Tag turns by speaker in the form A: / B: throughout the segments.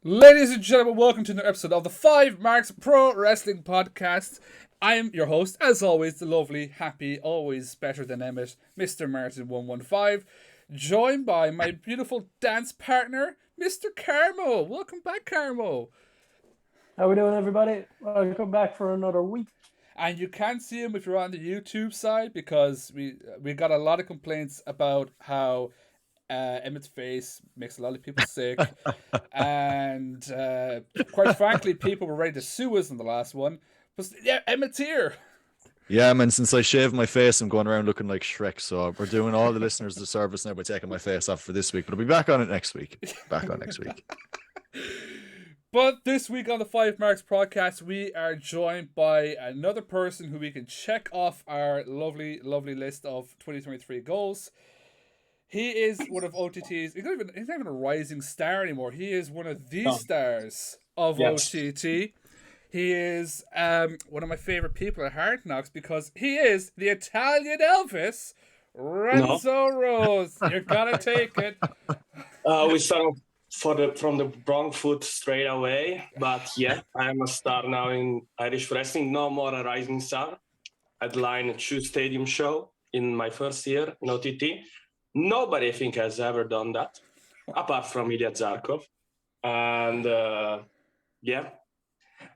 A: Ladies and gentlemen, welcome to another episode of the 5Marks Pro Wrestling Podcast. I am your host, as always, the lovely, happy, always better than Emmett, Mr. Martin115, joined by my beautiful dance partner, Mr. Carmo. Welcome back, Carmo.
B: How we doing, everybody? Welcome back for another week.
A: And you can't see him if you're on the YouTube side because we got a lot of complaints about how Emmett's face makes a lot of people sick. And quite frankly, people were ready to sue us in the last one. But yeah, Emmett's here.
C: Yeah, man, since I shaved my face, I'm going around looking like Shrek. So we're doing all the listeners the service now by taking my face off for this week. But I'll be back on it next week.
A: But this week on the 5Marks podcast, we are joined by another person who we can check off our lovely, lovely list of 2023 goals. He is one of OTT's. He's not even a rising star anymore. He is one of the stars of OTT. He is one of my favorite people at Hard Knocks because he is the Italian Elvis, Renzo Rose. You're gonna take it.
D: We start from the wrong foot straight away, but yeah, I am a star now in Irish wrestling. No more a rising star. Headline a true stadium show in my first year in OTT. Nobody, I think, has ever done that, apart from Ilya Zarkov. And yeah,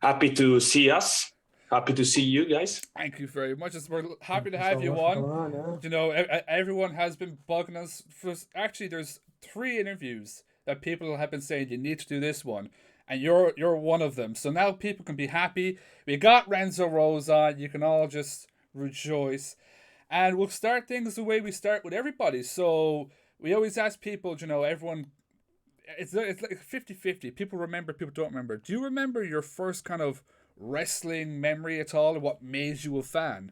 D: happy to see us. Happy to see you guys.
A: Thank you very much. We're happy to have you on. Yeah. You know, everyone has been bugging us. Actually, there's 3 interviews that people have been saying you need to do this one, and you're one of them. So now people can be happy. We got Renzo Rose on. You can all just rejoice. And we'll start things the way we start with everybody. So we always ask people, you know, everyone, it's like 50-50. People remember, people don't remember. Do you remember your first kind of wrestling memory at all, or what made you a fan?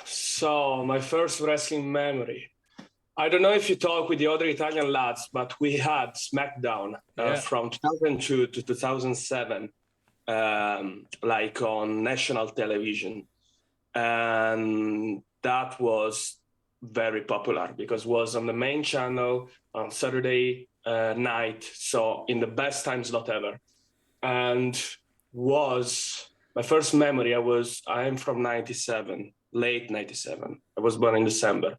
D: So my first wrestling memory. I don't know if you talk with the other Italian lads, but we had SmackDown from 2002 to 2007, like on national television. And that was very popular because it was on the main channel on Saturday night, so in the best time slot ever. And was my first memory. I am from 97, late 97. I was born in December.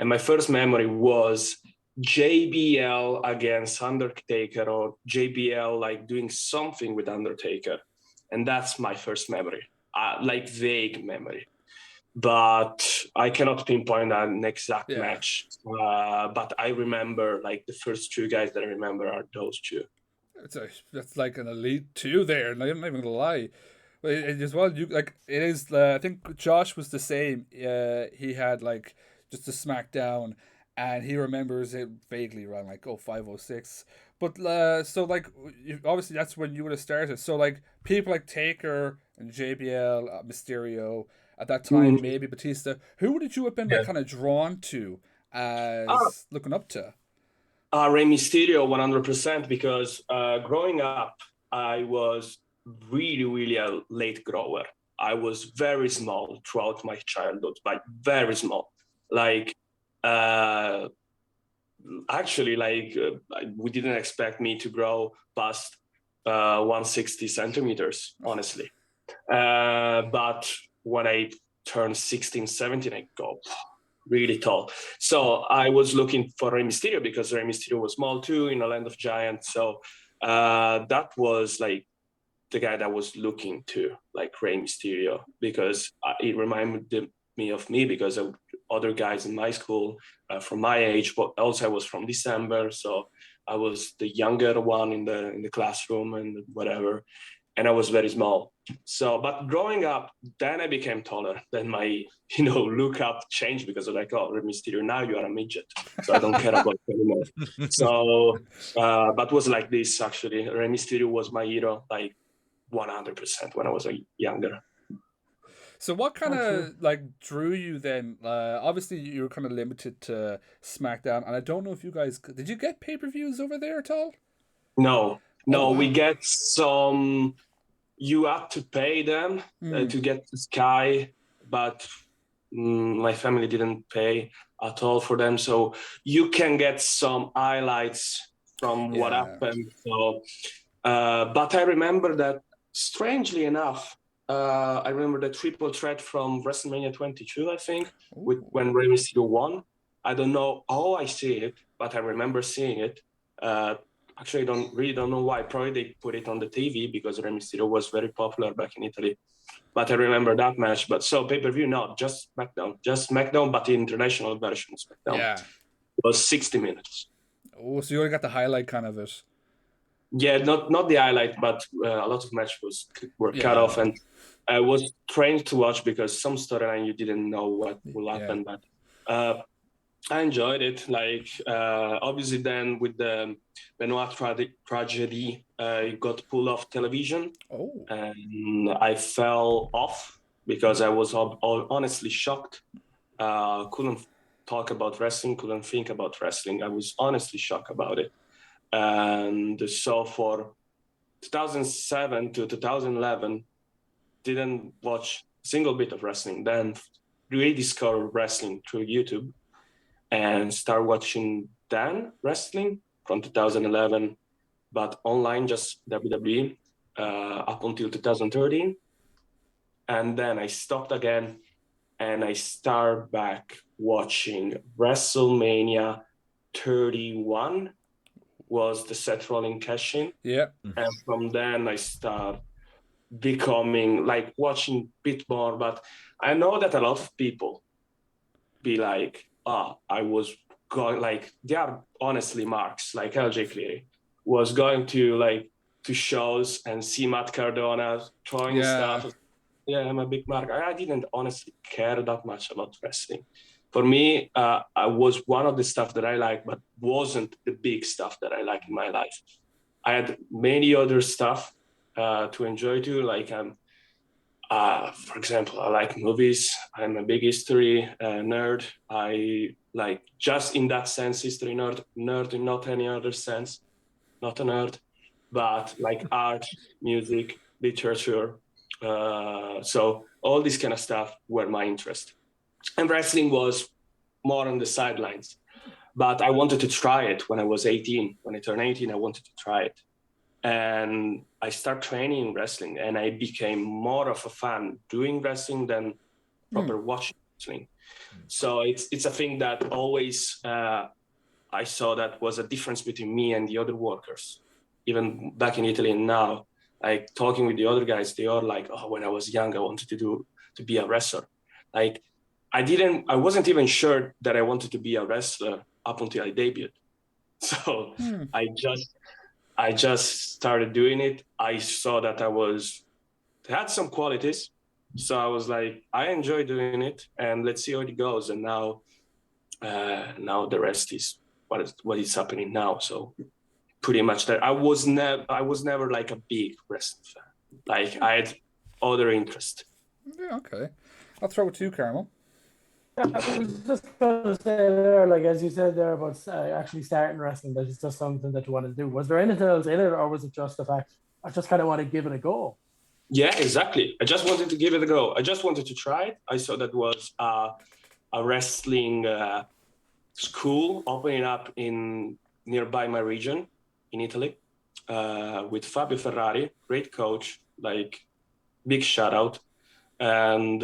D: And my first memory was JBL against Undertaker, or JBL like doing something with Undertaker. And that's my first memory, like vague memory. But I cannot pinpoint an exact match. But I remember like the first 2 guys that I remember are those 2.
A: That's like an elite 2 there, and I'm not even gonna lie. As well, you like it is. I think Josh was the same. He had like just a SmackDown, and he remembers it vaguely around like 0506. But so like obviously that's when you would have started. So like people like Taker and JBL, Mysterio. At that time, maybe Batista. Who would you have been like kind of drawn to as looking up to?
D: Rey Mysterio, 100%, because growing up, I was really, really a late grower. I was very small throughout my childhood, but very small. Like, actually, like we didn't expect me to grow past 160 centimeters, honestly. But when I turned 16, 17, I go really tall. So I was looking for Rey Mysterio because Rey Mysterio was small too in a land of giants. So that was like the guy that I was looking to, like Rey Mysterio, because it reminded me of me because other guys in my school from my age, but also I was from December. So I was the younger one in the classroom and whatever. And I was very small. So, but growing up, then I became taller. Then my, look up changed because I'm like, oh, Rey Mysterio, now you are a midget. So I don't care about it anymore. So, but it was like this, actually. Rey Mysterio was my hero, like 100% when I was younger.
A: So what kind of like drew you then? Obviously you were kind of limited to SmackDown. And I don't know if you guys, did you get pay-per-views over there at all?
D: No, we get some. You have to pay them to get the Sky, but my family didn't pay at all for them. So you can get some highlights from what happened. So, but I remember that, strangely enough, I remember the triple threat from WrestleMania 22, I think, when Rey Mysterio won. I don't know how I see it, but I remember seeing it. Actually, I don't know why. Probably they put it on the TV because Rey Mysterio was very popular back in Italy. But I remember that match. But so pay-per-view, no, just SmackDown, but the international version of SmackDown.
A: Yeah.
D: It was 60 minutes.
A: Oh, so you only got the highlight kind of it.
D: Yeah, not the highlight, but a lot of matches were cut off, and I was trained to watch because some storyline you didn't know what will happen. But I enjoyed it. Like obviously, then with the Benoit tragedy, it got pulled off television, and I fell off because I was honestly shocked. Couldn't talk about wrestling, couldn't think about wrestling. I was honestly shocked about it. And so for 2007 to 2011, didn't watch a single bit of wrestling. Then rediscovered wrestling through YouTube and start watching then wrestling from 2011, but online, just WWE, up until 2013. And then I stopped again and I start back watching WrestleMania 31 was the Seth Rollins cash-in.
A: Yeah.
D: And from then I start becoming like watching a bit more, but I know that a lot of people be like, I was going, like, they are honestly marks, like LJ Cleary was going to shows and see Matt Cardona throwing stuff. Yeah, I'm a big mark. I didn't honestly care that much about wrestling. For me, I was one of the stuff that I like, but wasn't the big stuff that I like in my life. I had many other stuff to enjoy too. Like, for example, I like movies. I'm a big history nerd. I like, just in that sense, history nerd in not any other sense, not a nerd, but like art, music, literature. So all this kind of stuff were my interest. And wrestling was more on the sidelines. But I wanted to try it when I was 18. When I turned 18, I wanted to try it. And I started training wrestling, and I became more of a fan doing wrestling than proper watching wrestling. So it's a thing that always I saw that was a difference between me and the other workers. Even back in Italy and now, like talking with the other guys, they are like, oh, when I was young, I wanted to be a wrestler. Like, I wasn't even sure that I wanted to be a wrestler up until I debuted. So I just started doing it. I saw that had some qualities. So I was like, I enjoy doing it, and let's see how it goes. And now the rest is what is happening now. So pretty much that. I was never like a big wrestling fan. Like, I had other interest.
A: Yeah, okay. I'll throw it to you, Carmel.
B: I was just going to say there, like, as you said there about actually starting wrestling, that it's just something that you want to do. Was there anything else in it, or was it just the fact, I just kind of want to give it a go?
D: Yeah, exactly. I just wanted to give it a go. I just wanted to try it. I saw that was a wrestling school opening up in nearby my region in Italy with Fabio Ferrari, great coach, like, big shout out. And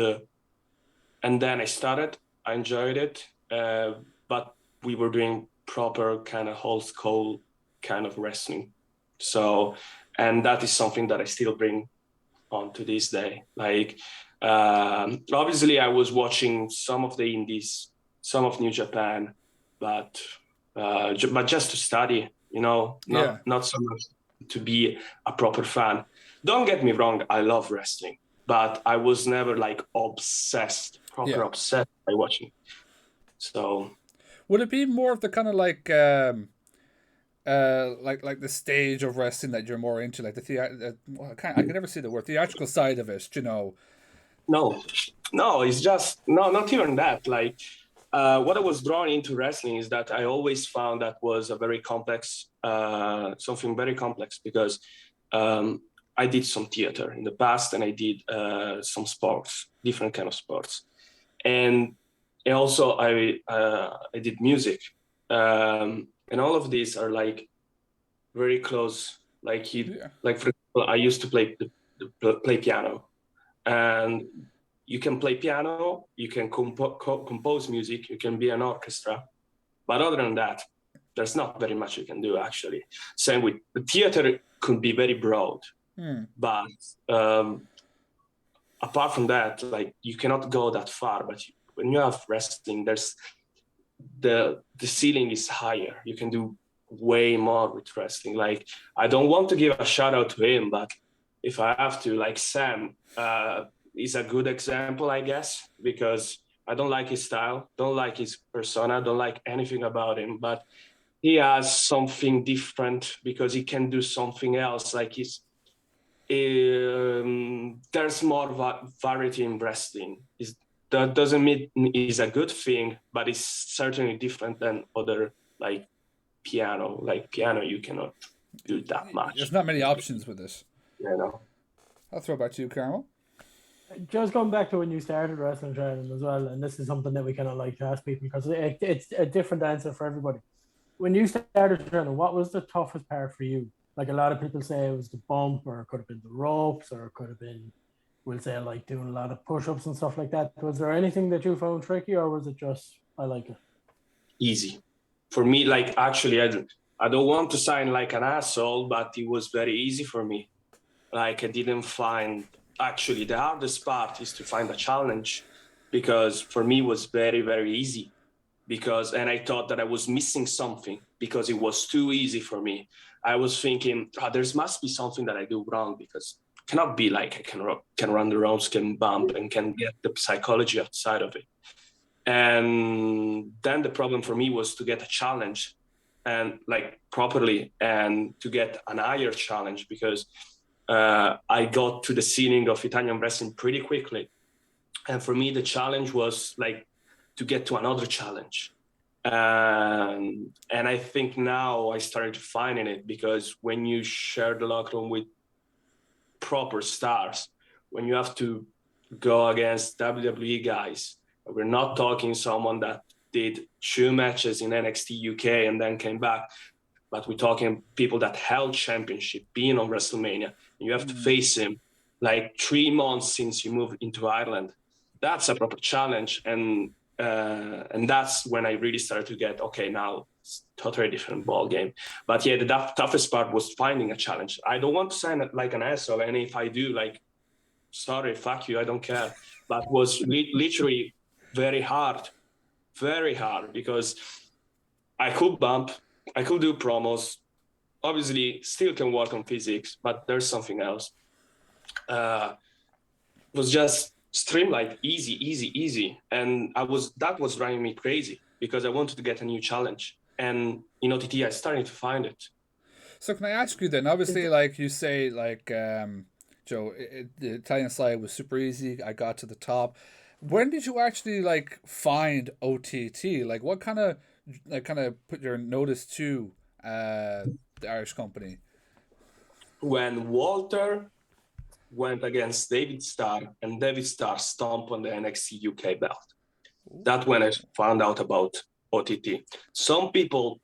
D: then I started. I enjoyed it, but we were doing proper kind of old school kind of wrestling. So, and that is something that I still bring on to this day. Like, obviously, I was watching some of the indies, some of New Japan, but just to study, not so much to be a proper fan. Don't get me wrong, I love wrestling, but I was never like obsessed by watching. So
A: would it be more of the kind of like the stage of wrestling that you're more into, like I can never say the word theatrical side of it,
D: No, it's just not even that. Like, what I was drawn into wrestling is that I always found that was a very complex, something very complex, because I did some theater in the past, and I did some sports, different kind of sports, and also I did music, and all of these are like very close. Like like for example, I used to play piano, and you can play piano, you can compose music, you can be an orchestra, but other than that, there's not very much you can do actually. Same with the theater, could be very broad, but apart from that, like you cannot go that far. But when you have wrestling, there's the ceiling is higher. You can do way more with wrestling. Like, I don't want to give a shout out to him, but if I have to, like Sam is a good example, I guess, because I don't like his style, don't like his persona, don't like anything about him, but he has something different because he can do something else. Like there's more variety in wrestling. That doesn't mean it's a good thing, but it's certainly different than other like piano. Like piano, you cannot do that much.
A: There's not many options with this.
D: You know.
A: I'll throw back to you, Carmel.
B: Just going back to when you started wrestling training as well, and this is something that we kind of like to ask people because it's a different answer for everybody. When you started training, what was the toughest part for you? Like a lot of people say it was the bump, or it could have been the ropes, or it could have been, we'll say, like doing a lot of push-ups and stuff like that. Was there anything that you found tricky, or was it just, I like it?
D: Easy. For me, like actually, I don't want to sound like an asshole, but it was very easy for me. Like I didn't find, actually the hardest part is to find a challenge, because for me it was very, very easy. And I thought that I was missing something because it was too easy for me. I was thinking, there must be something that I do wrong, because it cannot be like I can run the ropes, can bump, and can get the psychology outside of it. And then the problem for me was to get a challenge and like properly, and to get an higher challenge, because I got to the ceiling of Italian wrestling pretty quickly. And for me, the challenge was like to get to another challenge. And I think now I started finding it, because when you share the locker room with proper stars, when you have to go against WWE guys, we're not talking someone that did 2 matches in NXT UK and then came back, but we're talking people that held championship, being on WrestleMania, and you have to face him like 3 months since you moved into Ireland. That's a proper challenge. And that's when I really started to get, okay, now it's totally different ball game. But yeah, the toughest part was finding a challenge. I don't want to sound like an asshole, and if I do, like, sorry, fuck you, I don't care. But it was literally very hard, because I could bump, I could do promos, obviously still can work on physics, but there's something else. It was just streamlined, easy. And that was driving me crazy, because I wanted to get a new challenge. And in OTT, I started to find it.
A: So can I ask you then, obviously, like you say, like, Joe, the Italian side was super easy. I got to the top. When did you actually like find OTT? Like, what kind of put your notice to the Irish company?
D: When Walter went against David Starr, and David Starr stomped on the NXT UK belt. That's when I found out about OTT. Some people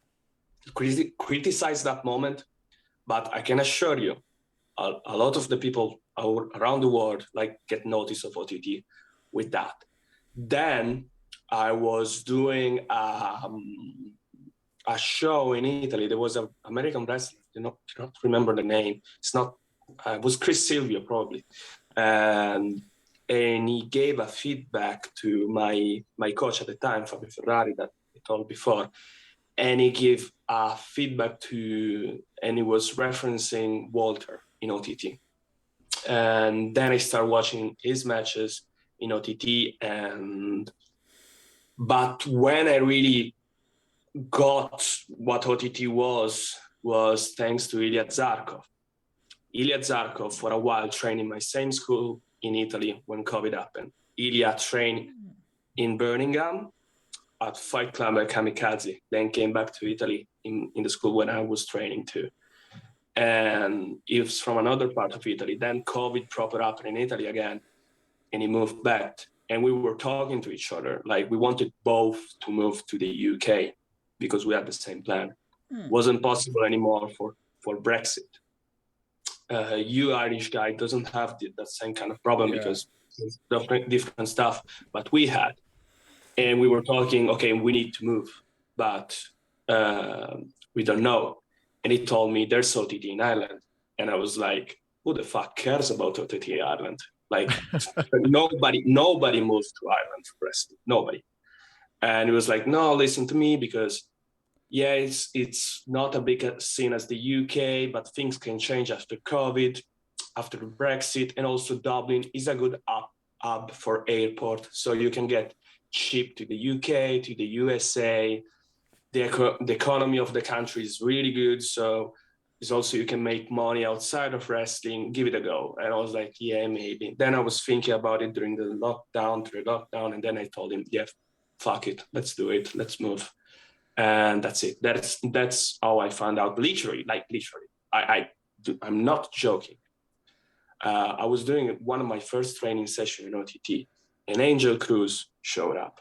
D: criticize that moment, but I can assure you, a lot of the people around the world like get notice of OTT with that. Then I was doing a show in Italy. There was an American wrestler, I cannot remember the name. It was Chris Silvio probably. And he gave a feedback to my coach at the time, Fabio Ferrari, that I told before. And he gave a feedback and he was referencing Walter in OTT. And then I started watching his matches in OTT. But when I really got what OTT was thanks to Ilya Zarkov. Ilya Zarkov, for a while, trained in my same school in Italy when COVID happened. Ilya trained in Birmingham at Fight Club at Kamikaze, then came back to Italy in the school when I was training too. And he was from another part of Italy. Then COVID proper happened in Italy again, and he moved back. And we were talking to each other, like we wanted both to move to the UK because we had the same plan. Wasn't possible anymore for Brexit. You Irish guy doesn't have that same kind of problem because it's different stuff, but we had. And we were talking, okay, we need to move, but we don't know. And he told me there's OTT in Ireland. And I was like, who the fuck cares about OTT in Ireland? Like nobody moves to Ireland for wrestling, nobody. And he was like, no, listen to me, because it's not a big scene as the UK, but things can change after COVID, after Brexit, and also Dublin is a good hub for airport, so you can get cheap to the UK, to the USA. The economy of the country is really good, so it's also you can make money outside of wrestling. Give it a go. And I was like, yeah, maybe. Then I was thinking about it during the lockdown, and then I told him, yeah, fuck it, let's do it, let's move. And that's it. That's how I found out. Literally. I'm not joking. I was doing one of my first training sessions in OTT, and Angel Cruz showed up,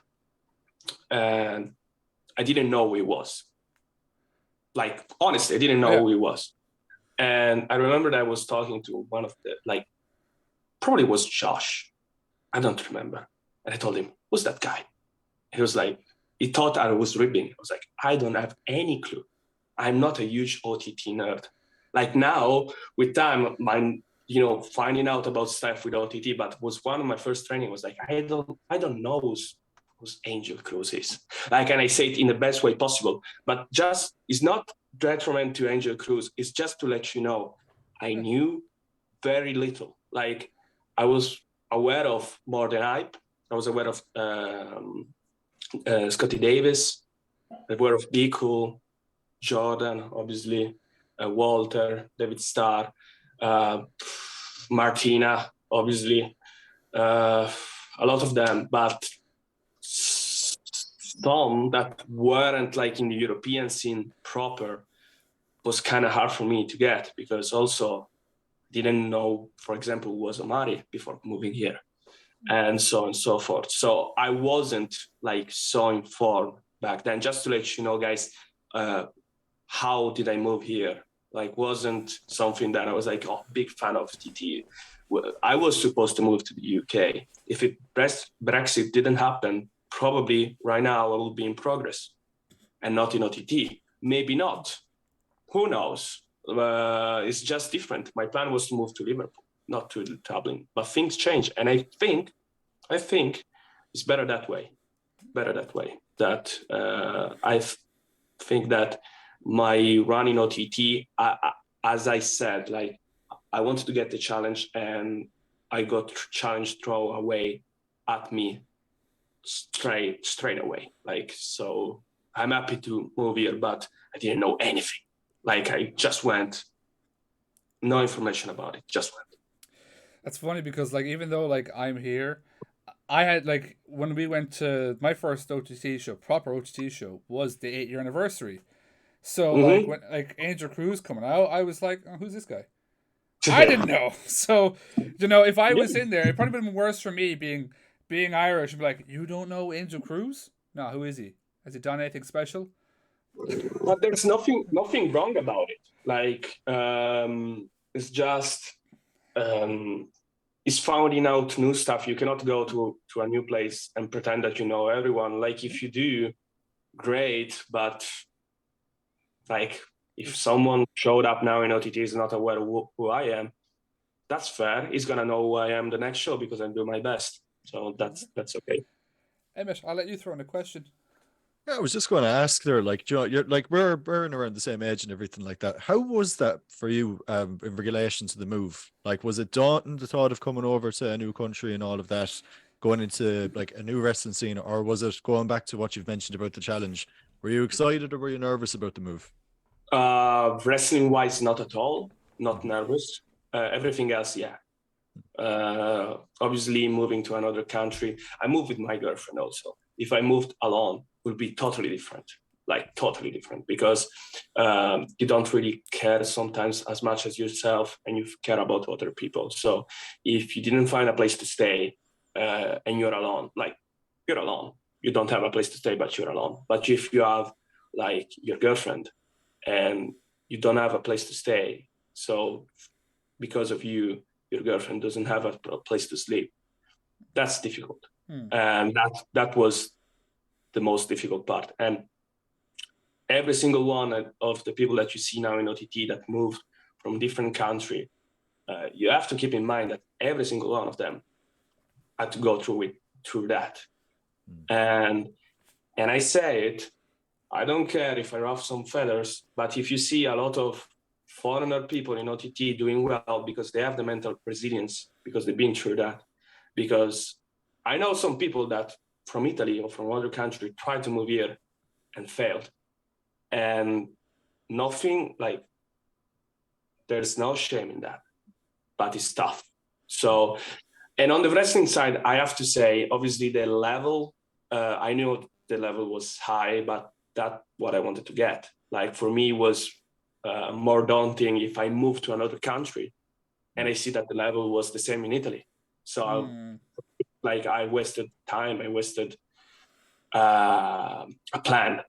D: and I didn't know who he was. Like, honestly, I didn't know who he was. And I remember that I was talking to one of the, probably was Josh. I don't remember. And I told him, who's that guy? He was like, he thought I was ribbing. I was like, I don't have any clue. I'm not a huge OTT nerd. Like now, with time, I'm, finding out about stuff with OTT, but was one of my first training was like, I don't know who's Angel Cruz is. And I say it in the best way possible, but just, it's not detriment to Angel Cruz. It's just to let you know, I knew very little. Like, I was aware of more than hype. I was aware of Scotty Davis, aware of Be Cool, Jordan, obviously, Walter, David Starr, Martina, obviously, a lot of them, but some that weren't in the European scene proper was kind of hard for me to get, because also didn't know, for example, who was Omari before moving here, and so on and so forth. So I wasn't so informed back then. Just to let you know, guys, how did I move here? Wasn't something that I was big fan of TT. I was supposed to move to the UK. If Brexit didn't happen, probably right now I will be in Progress and not in OTT. Maybe not. Who knows? It's just different. My plan was to move to Liverpool, not to Dublin. But things change, and I think it's better that way. That I think that my run in OTT, as I said, I wanted to get the challenge, and I got challenge thrown away at me straight away. So I'm happy to move here, but I didn't know anything. I just went, no information about it, just went.
A: That's funny because even though I'm here, I had when we went to my first OTT show, proper OTT show, was the 8-year anniversary. So when Angel Cruz coming out, I was like, oh, who's this guy? I didn't know. So if I was in there, it probably would have been worse for me being Irish and be like, you don't know Angel Cruz? No, who is he? Has he done anything special?
D: But there's nothing wrong about it. It's just it's finding out new stuff. You cannot go to a new place and pretend that you know everyone. If you do, great, but if someone showed up now in OTT is not aware of who I am, that's fair. He's gonna know who I am the next show because I do my best. So that's okay.
A: Emmett, I'll let you throw in a question.
C: Yeah, I was just going to ask there, Joe, you're we're around the same age and everything like that. How was that for you in relation to the move? Was it daunting, the thought of coming over to a new country and all of that, going into a new wrestling scene, or was it going back to what you've mentioned about the challenge? Were you excited or were you nervous about the move?
D: Wrestling wise, not at all. Not nervous. Everything else, yeah. Obviously, moving to another country. I moved with my girlfriend also. If I moved alone, it would be totally different. Totally different, because you don't really care sometimes as much as yourself, and you care about other people. So if you didn't find a place to stay and you're alone, you're alone. You don't have a place to stay, but you're alone. But if you have your girlfriend and you don't have a place to stay. So because of you, your girlfriend doesn't have a place to sleep. That's difficult. And that was the most difficult part. And every single one of the people that you see now in OTT that moved from different country, you have to keep in mind that every single one of them had to go through that. And I say it, I don't care if I ruffle some feathers, but if you see a lot of foreigner people in OTT doing well because they have the mental resilience, because they've been through that, because I know some people that from Italy or from other country tried to move here and failed. And nothing, like, there's no shame in that, but it's tough. So, and on the wrestling side, I have to say, obviously the level, I knew the level was high, but that's what I wanted to get. Like, for me, was more daunting if I moved to another country and I see that the level was the same in Italy. So I wasted time, I wasted a plan,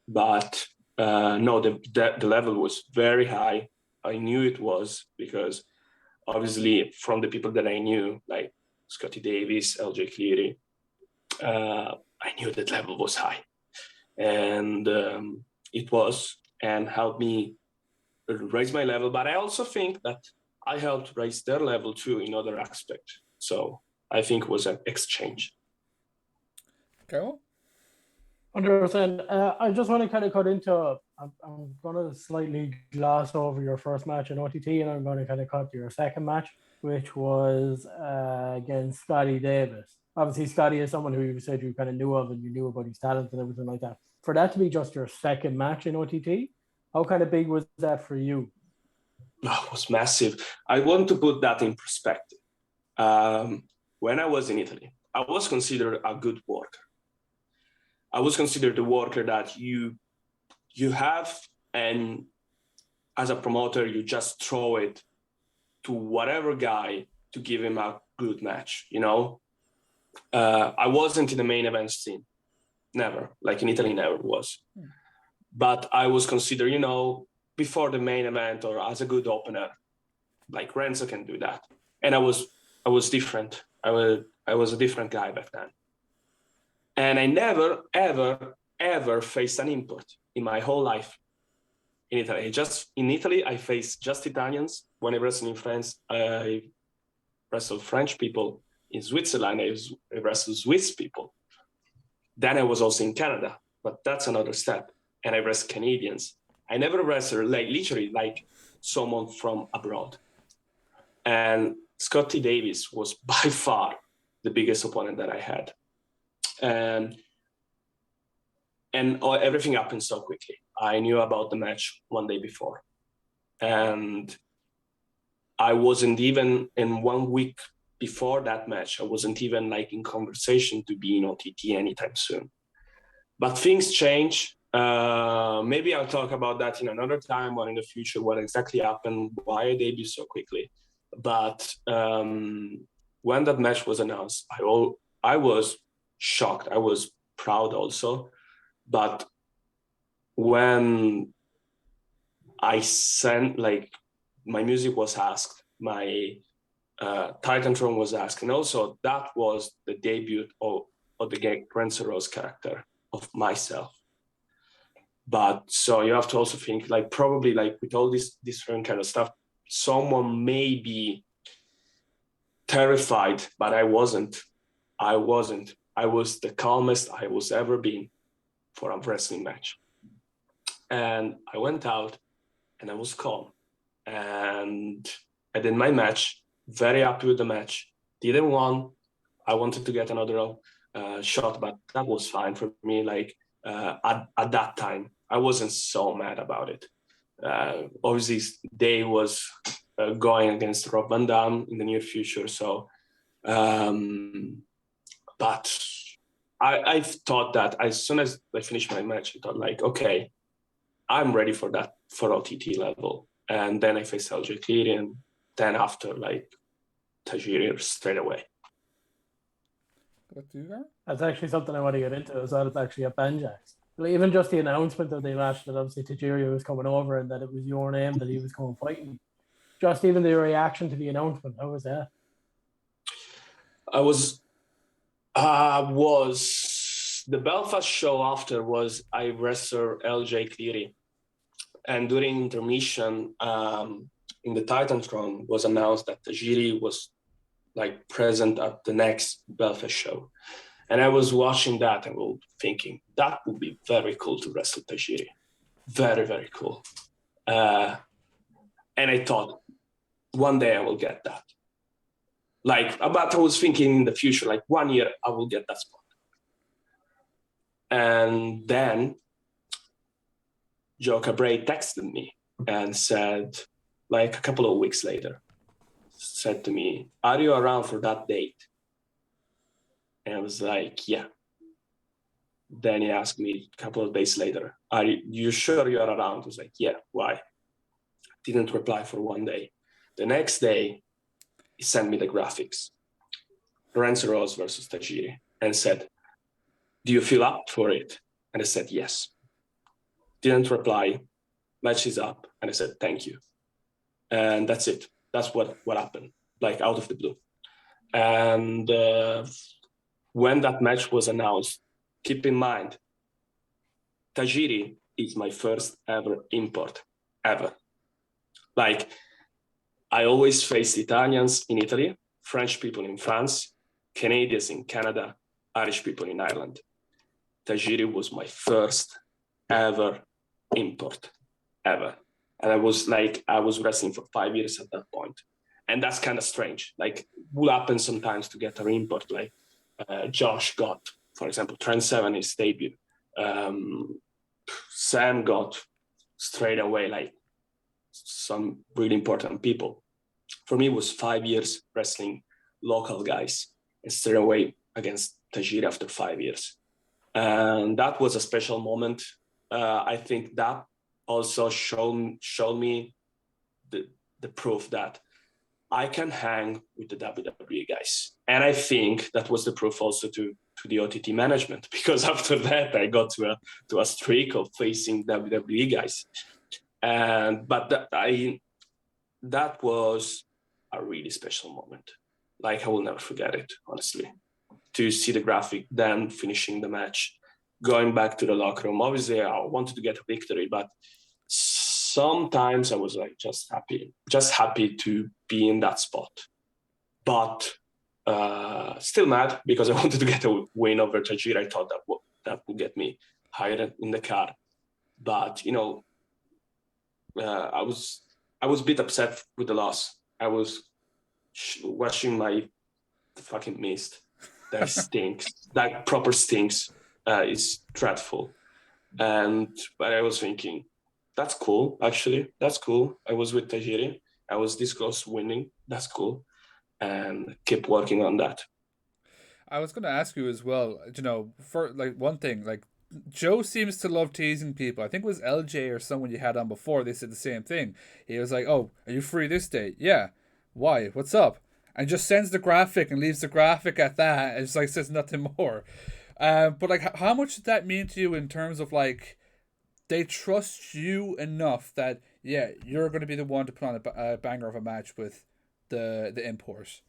D: but no, the level was very high. I knew it was, because obviously from the people that I knew, like Scotty Davis, LJ Cleary, I knew that level was high, and it was, and helped me raise my level. But I also think that I helped raise their level too in other aspects. So I think it was an exchange.
A: Okay.
B: 100%. I just want to kind of cut into, I'm going to slightly gloss over your first match in OTT, and I'm going to kind of cut to your second match, which was against Scotty Davis. Obviously, Scotty is someone who you said you kind of knew of and you knew about his talent and everything like that. For that to be just your second match in OTT, how kind of big was that for you?
D: Oh, it was massive. I want to put that in perspective. When I was in Italy, I was considered a good worker. I was considered the worker that you have, and as a promoter, you just throw it to whatever guy to give him a good match, you know? I wasn't in the main event scene. Never. Like in Italy, never was. But I was considered, you know, before the main event or as a good opener, like Renzo can do that. And I was different. I was a different guy back then. And I never, ever, ever faced an import in my whole life in Italy. In Italy, I faced just Italians. When I wrestled in France, I wrestled French people. In Switzerland, I wrestled Swiss people. Then I was also in Canada, but that's another step. And I wrestled Canadians. I never wrestled literally like someone from abroad. And Scotty Davis was by far the biggest opponent that I had. And everything happened so quickly. I knew about the match one day before. And I wasn't even, in 1 week before that match, I wasn't even like in conversation to be in OTT anytime soon. But things change. Maybe I'll talk about that in another time or in the future, what exactly happened, why I debuted so quickly. But when that match was announced, I was shocked. I was proud also. But when I sent, like, my music was asked, my Titantron was asked, and also that was the debut of the Renzo Rose character of myself. But so you have to also think, like, probably like with all this different kind of stuff, someone may be terrified, but I wasn't. I was the calmest I was ever been for a wrestling match. And I went out and I was calm. And I did my match, very happy with the match. Didn't win. I wanted to get another shot, but that was fine for me. Like at that time, I wasn't so mad about it. Obviously, Day was going against Rob Van Dam in the near future. So, but I thought that as soon as I finished my match, I thought like, okay, I'm ready for that, for OTT level. And then I faced LJ Cleary, and then after, like, Tajiri straight away.
B: That's actually something I want to get into as well. It's actually at Banjax. Well, even just the announcement of the match that obviously Tajiri was coming over and that it was your name that he was coming fighting. Just even the reaction to the announcement, how was that?
D: I was the Belfast show after was I wrestled LJ Cleary, and during intermission in the Titantron was announced that Tajiri was like present at the next Belfast show, and I was watching that and was thinking that would be very cool to wrestle Tajiri, very very cool, and I thought one day I will get that. Like, but I was thinking in the future, like 1 year I will get that spot. And then Joe Cabray texted me and said, like a couple of weeks later, said to me, "Are you around for that date?" And I was like, "Yeah." Then he asked me a couple of days later, "Are you sure you are around?" I was like, "Yeah." Why? Didn't reply for 1 day. The next day, he sent me the graphics, Renzo Rose versus Tajiri, and said, "Do you feel up for it?" And I said, "Yes." Didn't reply, match is up. And I said, "Thank you." And that's it. That's what happened, like out of the blue. And when that match was announced, keep in mind, Tajiri is my first ever import, ever. Like, I always faced Italians in Italy, French people in France, Canadians in Canada, Irish people in Ireland. Tajiri was my first ever import, ever. And I was wrestling for 5 years at that point. And that's kind of strange. Like, will happen sometimes to get an import. Like Josh got, for example, Trent Seven, his debut. Sam got straight away, like, some really important people. For me, it was 5 years wrestling local guys and straight away against Tajiri after 5 years. And that was a special moment. I think that also showed me the proof that I can hang with the WWE guys. And I think that was the proof also to the OTT management, because after that I got to a streak of facing WWE guys. But that was a really special moment. Like, I will never forget it, honestly. To see the graphic, then finishing the match, going back to the locker room. Obviously, I wanted to get a victory, but sometimes I was like just happy to be in that spot. But still mad because I wanted to get a win over Tajiri. I thought that would get me higher in the card. But I was a bit upset with the loss. I was watching my fucking mist. That stinks. That proper stinks. Is dreadful. But I was thinking, that's cool. Actually, that's cool. I was with Tajiri. I was this close to winning. That's cool. And keep working on that.
A: I was going to ask you as well, for like one thing, like Joe seems to love teasing people. I think it was LJ or someone you had on before. They said the same thing. He was like, "Oh, are you free this day?" "Yeah." "Why? What's up?" And just sends the graphic and leaves the graphic at that. And just like says nothing more. But like, how much did that mean to you in terms of like, they trust you enough that you're going to be the one to put on a banger of a match with the import?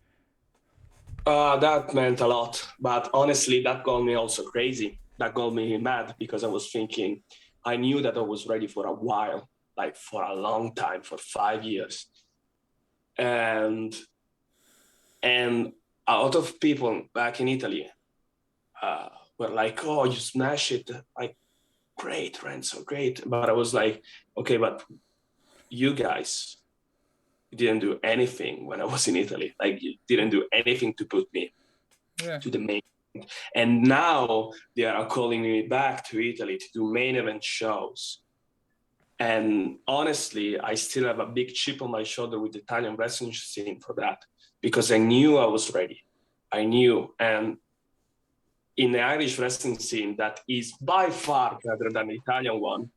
D: That meant a lot, but honestly, that got me also crazy. That got me mad because I was thinking, I knew that I was ready for a while, like for a long time, for 5 years. And a lot of people back in Italy were like, "Oh, you smash it. Like, great, Renzo, great." But I was like, okay, but you guys didn't do anything when I was in Italy. Like, you didn't do anything to put me to the main. And now they are calling me back to Italy to do main event shows. And honestly, I still have a big chip on my shoulder with the Italian wrestling scene for that, because I knew I was ready. I knew. And in the Irish wrestling scene, that is by far better than the Italian one.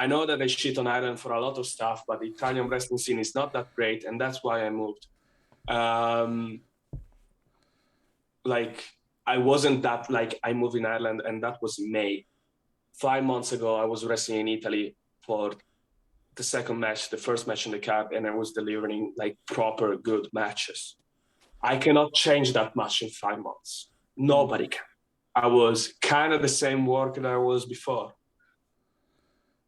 D: I know that I shit on Ireland for a lot of stuff, but the Italian wrestling scene is not that great, and that's why I moved. Like, I wasn't that, like, I moved in Ireland, and that was in May. 5 months ago, I was wrestling in Italy for the second match, the first match in the card, and I was delivering like proper good matches. I cannot change that much in 5 months. Nobody can. I was kind of the same worker that I was before.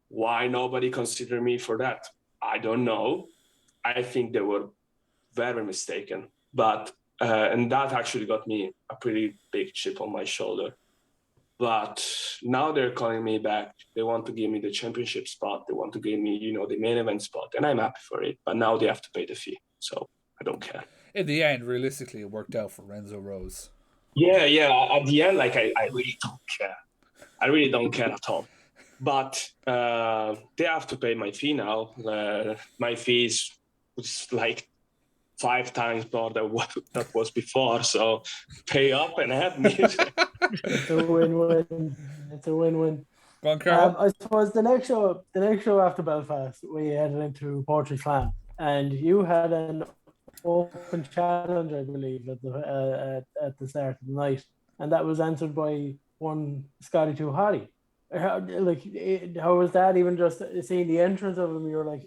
D: Why nobody considered me for that? I don't know. I think they were very mistaken. But and that actually got me a pretty big chip on my shoulder. But now they're calling me back. They want to give me the championship spot. They want to give me, the main event spot, and I'm happy for it. But now they have to pay the fee, so I don't care.
A: In the end, realistically, it worked out for Renzo Rose.
D: Yeah. At the end, like I really don't care. I really don't care at all. But they have to pay my fee now. My fee is like 5 times more than what that was before. So pay up and have me.
B: It's a win-win. It's a win-win.
A: Go on, Carl.
B: I suppose the next show after Belfast, we headed into Poetry Slam, and you had an open challenge, I believe, at the start of the night, and that was answered by one Scotty Too Hottie. How was that? Even just seeing the entrance of him, you're like,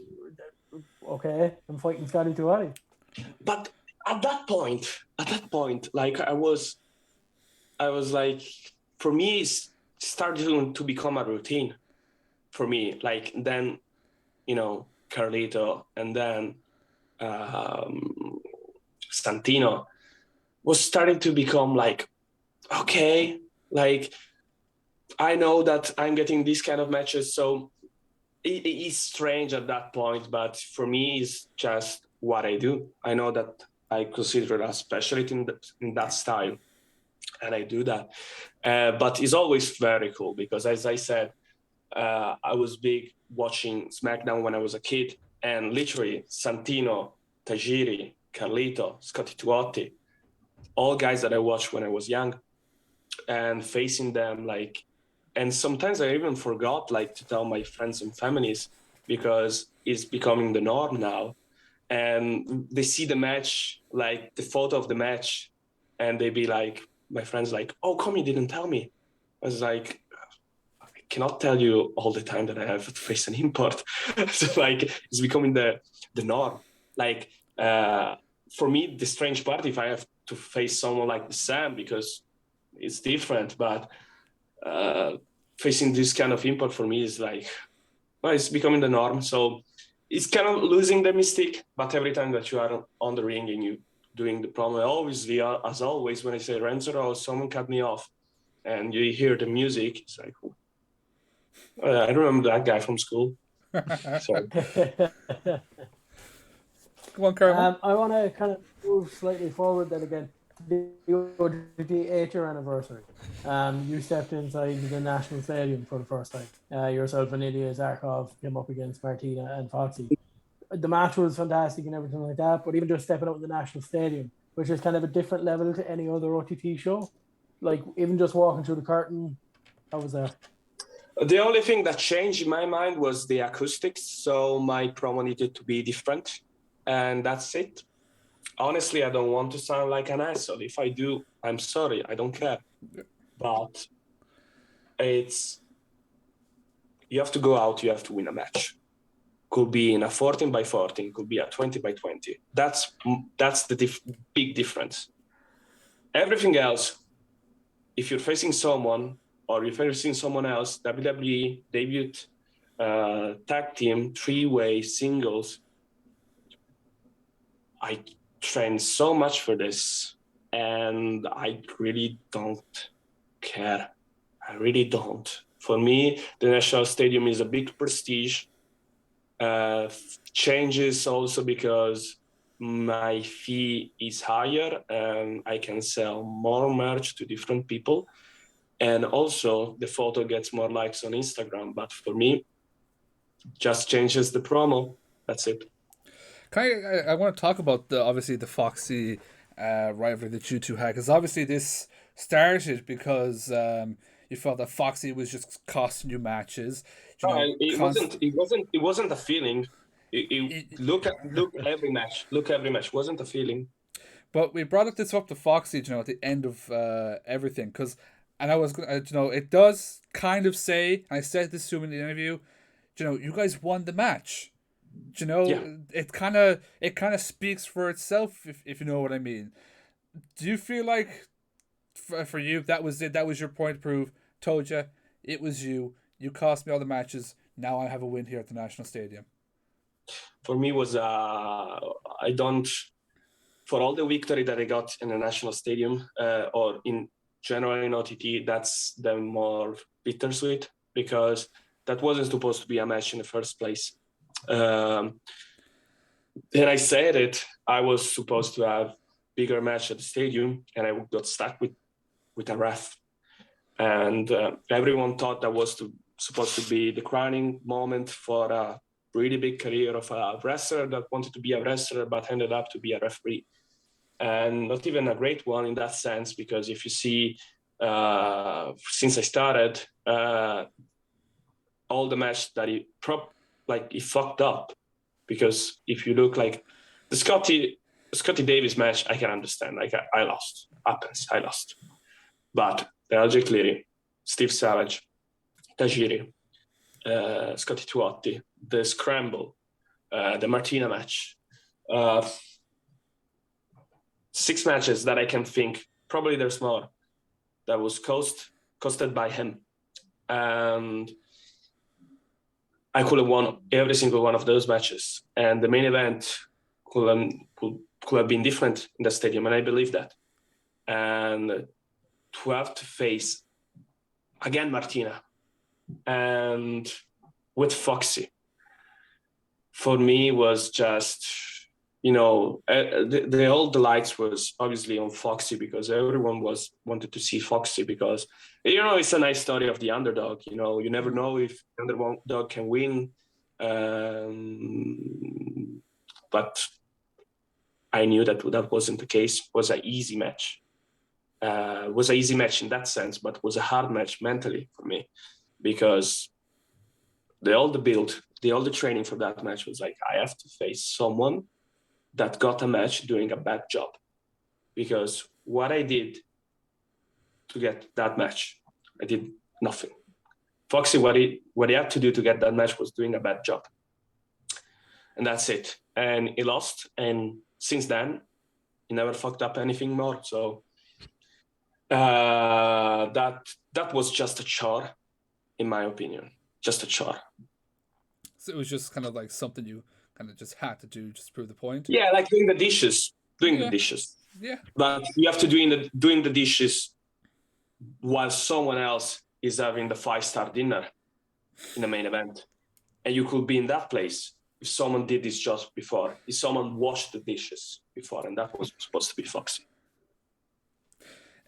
B: okay, I'm fighting Scotty Too Hottie.
D: But at that point, like I was like, for me, it started to become a routine for me. Like then, Carlito, and then Santino was starting to become like, okay, like I know that I'm getting these kind of matches, so it is strange at that point, but for me, it's just what I do. I know that I consider a specialty in that style, and I do that. But it's always very cool because, as I said, I was big watching SmackDown when I was a kid, and literally Santino, Tajiri, Carlito, Scotty Tuotti, all guys that I watched when I was young, and facing them like, and sometimes I even forgot like to tell my friends and families because it's becoming the norm now. And they see the match, like the photo of the match, and they be like, my friends like, oh, come, you didn't tell me. I was like, I cannot tell you all the time that I have to face an import. So like, it's becoming the norm. Like, for me, the strange part, if I have to face someone like Sam, because it's different, but facing this kind of import for me is like, well, it's becoming the norm. So it's kind of losing the mystique, but every time that you are on the ring and you doing the promo, obviously, as always, when I say Renzo Rose, someone cut me off, and you hear the music, it's like, I remember that guy from school. So.
A: Come on, Carl.
B: I want to kind of move slightly forward then again. The OTT 8-year anniversary. You stepped inside the National Stadium for the first time. Yourself and Ilya Zarkov came up against Martina and Foxy. The match was fantastic and everything like that, but even just stepping out in the National Stadium, which is kind of a different level to any other OTT show, like even just walking through the curtain, how was that?
D: The only thing that changed in my mind was the acoustics, so my promo needed to be different, and that's it. Honestly, I don't want to sound like an asshole. If I do, I'm sorry. I don't care. But you have to go out. You have to win a match. Could be in a 14x14. Could be a 20x20. That's the big difference. Everything else, if you're facing someone or you're facing someone else, WWE, debut, tag team, 3-way, singles, I trained so much for this, and I really don't care. I really don't. For me, the National Stadium is a big prestige. Changes also because my fee is higher and I can sell more merch to different people. And also the photo gets more likes on Instagram. But for me, just changes the promo. That's it.
A: I want to talk about obviously the Foxy rivalry that you two had, because obviously this started because you felt that Foxy was just costing you matches.
D: It wasn't a feeling. Look every match. Look every match. It wasn't a feeling.
A: But we brought this up to Foxy, at the end of everything, because And I was gonna, it does kind of say, and I said this to him in the interview, you guys won the match.
D: Yeah.
A: It kind of speaks for itself, if you know what I mean. Do you feel like for you that was it? That was your point to prove. Told you it was you. You cost me all the matches. Now I have a win here at the National Stadium.
D: For me was I don't, for all the victory that I got in the National Stadium or in general in OTT, that's the more bittersweet, because that wasn't supposed to be a match in the first place. And I said it, I was supposed to have bigger match at the stadium, and I got stuck with a ref. And everyone thought that was supposed to be the crowning moment for a really big career of a wrestler that wanted to be a wrestler but ended up to be a referee. And not even a great one in that sense, because if you see, since I started, all the match that he fucked up. Because if you look like the Scotty Davis match, I can understand. Like I lost. Happens, I lost. But the LJ Cleary, Steve Savage, Tajiri, Scotty Tuotti, the Scramble, the Martina match, 6 matches that I can think, probably there's more, that was costed by him. And I could have won every single one of those matches. And the main event could have been different in the stadium, and I believe that. And to have to face, again, Martina, and with Foxy, for me was just, all the lights was obviously on Foxy, because everyone wanted to see Foxy, because it's a nice story of the underdog. You never know if the underdog can win, but I knew that wasn't the case. It was an easy match. Was an easy match in that sense, but was a hard match mentally for me, because all the training for that match was like, I have to face someone that got a match doing a bad job. Because what I did to get that match, I did nothing. Foxy, what he had to do to get that match was doing a bad job. And that's it. And he lost. And since then, he never fucked up anything more. So that was just a chore, in my opinion. Just a chore.
A: So it was just kind of like something you kind of just had to do just to prove the point.
D: Yeah, like doing the dishes. The dishes.
A: Yeah.
D: But you have to doing the dishes while someone else is having the 5-star dinner in the main event. And you could be in that place if someone did this just before, if someone washed the dishes before, and that was supposed to be Foxy.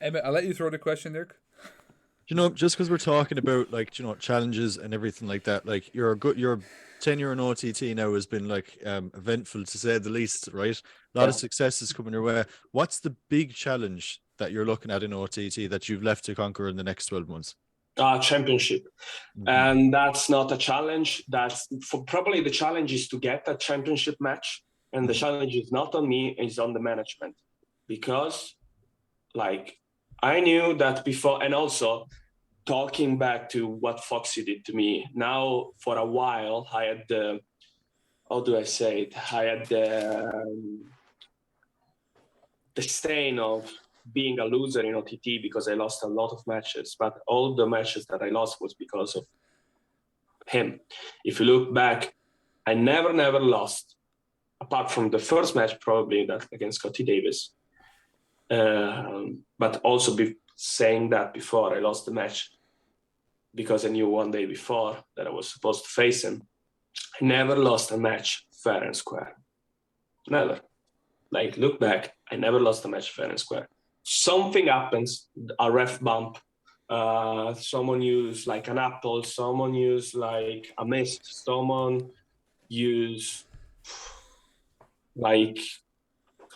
A: Emmett, I'll let you throw the question there.
C: Just because we're talking about challenges and everything like that, like your tenure in OTT now has been eventful, to say the least, right? A lot of successes coming your way. What's the big challenge that you're looking at in OTT that you've left to conquer in the next 12 months?
D: Championship. Mm-hmm. And that's not a challenge. That's probably the challenge is to get a championship match. And the challenge is not on me, it's on the management. Because I knew that before, and also talking back to what Foxy did to me, now for a while, I had the, how do I say it? I had the stain of being a loser in OTT because I lost a lot of matches, but all the matches that I lost was because of him. If you look back, I never lost, apart from the first match, probably that against Scotty Davis. But also saying that before, I lost the match because I knew one day before that I was supposed to face him. I never lost a match fair and square. Never. Look back, I never lost a match fair and square. Something happens, a ref bump, someone used an apple, someone used a mist, someone used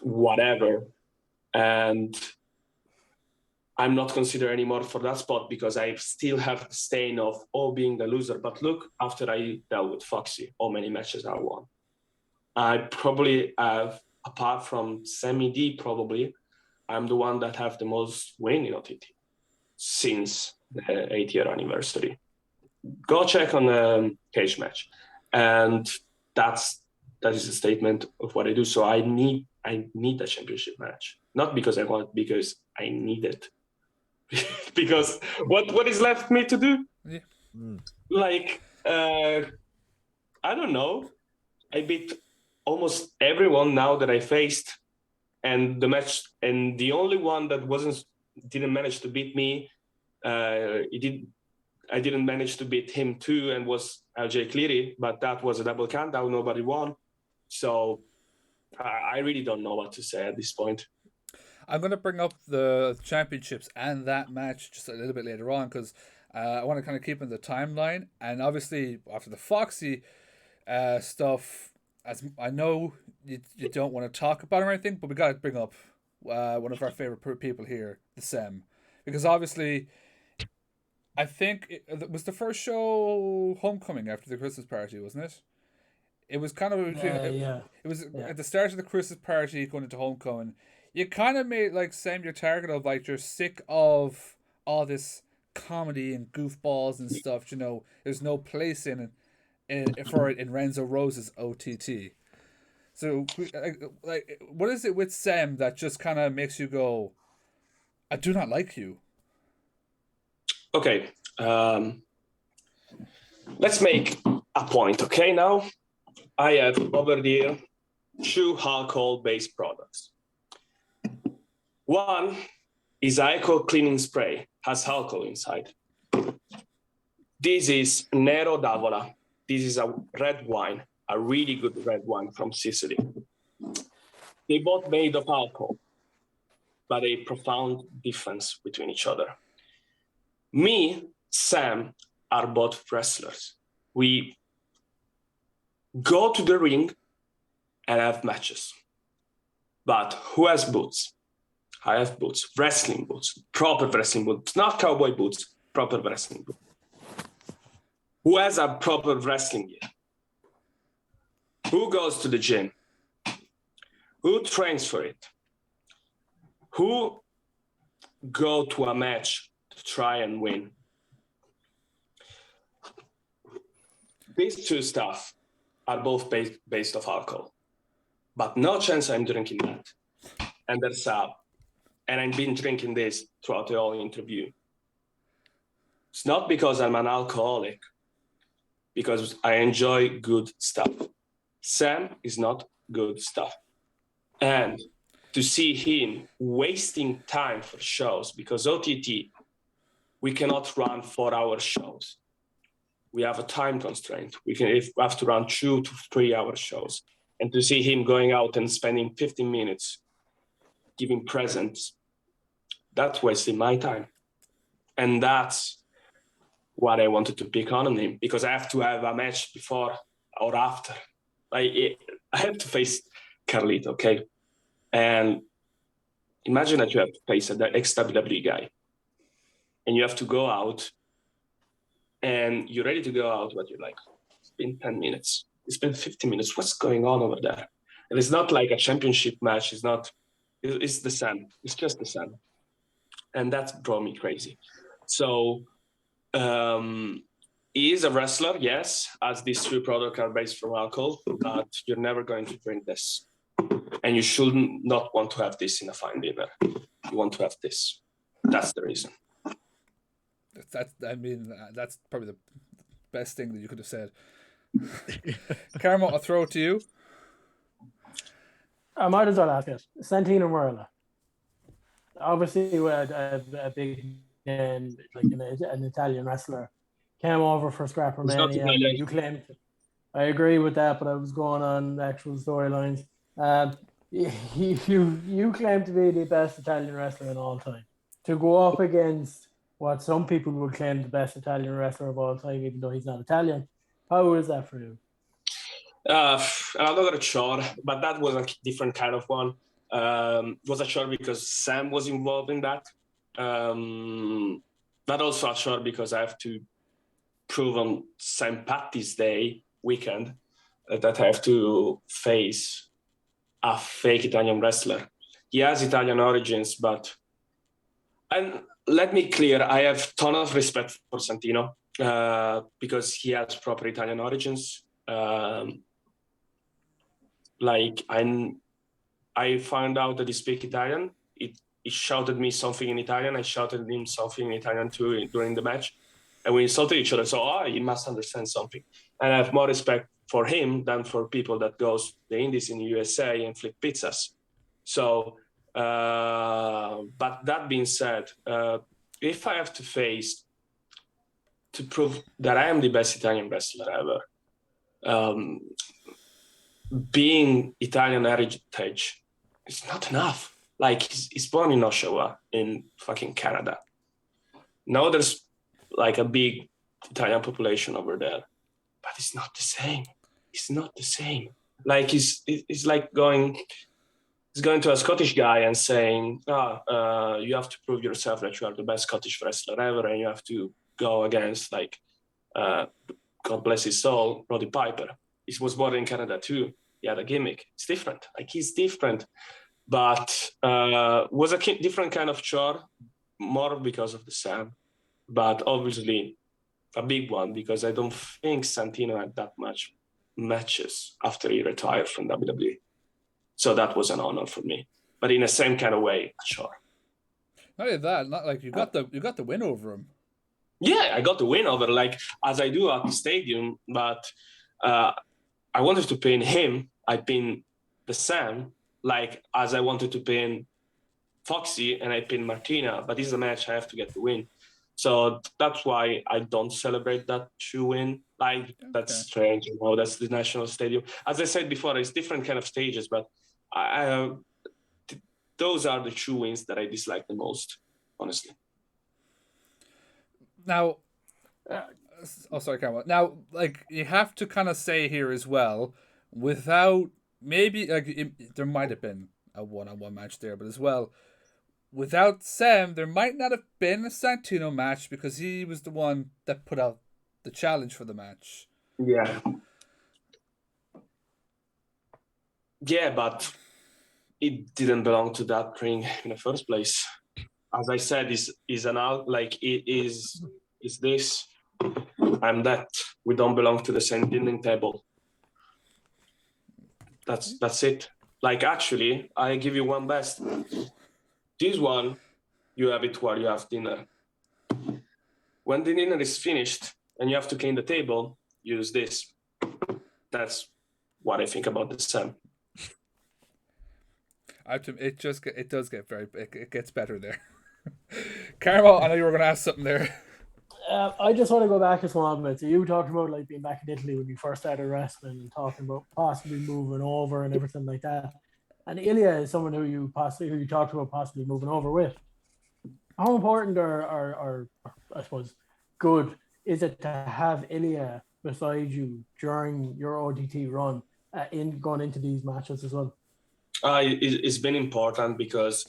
D: whatever. And I'm not considered anymore for that spot because I still have the stain of being the loser. But look, after I dealt with Foxy, how many matches I won. I probably have, apart from Sammy D, probably, I'm the one that have the most win in OTT. since the 8-year anniversary. Go check on Cage Match, and that is a statement of what I do. So I need a championship match, not because I want, because I need it. Because what is left me to do?
A: Yeah.
D: Like I don't know. I beat almost everyone now that I faced, and the only one that didn't manage to beat me, I didn't manage to beat him too, and was LJ Cleary, but that was a double countdown. Nobody won, so I really don't know what to say at this point.
A: I'm going to bring up the championships and that match just a little bit later on, because I want to kind of keep in the timeline. And obviously, after the Foxy stuff, as I know you don't want to talk about it or anything, but we got to bring up one of our favorite people here, the Sem, because obviously, I think it was the first show Homecoming after the Christmas party, wasn't it? It was kind of between,
B: yeah.
A: It was at the start of the Christmas party going into Homecoming. You kind of made like Sam your target of like you're sick of all this comedy and goofballs and stuff. You know, there's no place for it in Renzo Rose's OTT. So like what is it with Sam that just kind of makes you go, I do not like you?
D: Okay, let's make a point. Okay, now I have over there 2 alcohol-based products. One is alcohol cleaning spray, has alcohol inside. This is Nero d'Avola. This is a red wine, a really good red wine from Sicily. They both made of alcohol, but a profound difference between each other. Me, Sam, are both wrestlers. We go to the ring and have matches. But who has boots? I have boots, wrestling boots, proper wrestling boots, not cowboy boots, proper wrestling boots. Who has a proper wrestling gear? Who goes to the gym? Who trains for it? Who go to a match to try and win? These 2 stuff are both based off alcohol, but no chance I'm drinking that. And I've been drinking this throughout the whole interview. It's not because I'm an alcoholic, because I enjoy good stuff. Sam is not good stuff. And to see him wasting time for shows, because OTT, we cannot run 4-hour shows. We have a time constraint. We have to run 2 to 3 hour shows. And to see him going out and spending 15 minutes giving presents, that's wasting my time. And that's what I wanted to pick on him, because I have to have a match before or after. I have to face Carlito, okay? And imagine that you have to face an ex-WWE guy, and you have to go out, and you're ready to go out, but you're like, it's been 10 minutes. It's been 15 minutes. What's going on over there? And it's not like a championship match. It's the sun. It's just the sun. And that drove me crazy. So he is a wrestler, yes, as these 3 products are based from alcohol, but you're never going to drink this. And you should not want to have this in a fine dinner. You want to have this. That's the reason.
A: That's probably the best thing that you could have said. Carmo, I'll throw it to you.
B: I might as well ask it. Santino Marella. Obviously, we had a big name, like an Italian wrestler, came over for Scrapper Mania. You claimed, I agree with that, but I was going on the actual storylines. You claim to be the best Italian wrestler in all time. To go up against what some people would claim the best Italian wrestler of all time, even though he's not Italian, how is that for you?
D: I'm not gonna sure, but that was a different kind of one. Was a sure because Sam was involved in that. Not also a sure because I have to prove on St. Patty's Day weekend that I have to face a fake Italian wrestler. He has Italian origins, but and let me clear, I have ton of respect for Santino because he has proper Italian origins. Like I found out that he speaks Italian. He shouted me something in Italian. I shouted him something in Italian too during the match. And we insulted each other. So, he must understand something. And I have more respect for him than for people that goes the Indies in the USA and flip pizzas. So, but that being said, if I have to face to prove that I am the best Italian wrestler ever, being Italian heritage is not enough. Like he's born in Oshawa in fucking Canada. Now there's like a big Italian population over there, but it's not the same. It's not the same. Like it's like going to a Scottish guy and saying, you have to prove yourself that you are the best Scottish wrestler ever, and you have to go against like, God bless his soul, Roddy Piper. He was born in Canada too. He had a gimmick. It's different. Like he's different, but was a different kind of chore, more because of the Sam, but obviously a big one because I don't think Santino had that much matches after he retired from WWE. So that was an honor for me, but in the same kind of way, sure.
A: Not only that, not like you got the win over him.
D: Yeah, I got the win over like as I do at the stadium, but I wanted to pin him. I pinned the Sam, like as I wanted to pin Foxy, and I pinned Martina. But this is a match I have to get the win, so that's why I don't celebrate that true win. Like that's strange, you know. That's the national stadium. As I said before, it's different kind of stages, but those are the true wins that I dislike the most, honestly.
A: Now, sorry, Cameron. Now, like you have to kind of say here as well, without maybe like there might have been a one-on-one match there, but as well, without Sam, there might not have been a Santino match because he was the one that put out the challenge for the match.
D: Yeah. Yeah, but it didn't belong to that ring in the first place. As I said, is an out like it is this. I'm that. We don't belong to the same dining table. That's it. Like actually, I give you one best. This one, you have it while you have dinner. When the dinner is finished and you have to clean the table, use this. That's what I think about the Sam.
A: It gets better there. Carmo, I know you were going to ask something there.
B: I just want to go back a small bit. So you talked about like being back in Italy when you first started wrestling and talking about possibly moving over and everything like that. And Ilya is someone who you talked about possibly moving over with. How important or I suppose good is it to have Ilya beside you during your OTT run in going into these matches as well?
D: It's been important because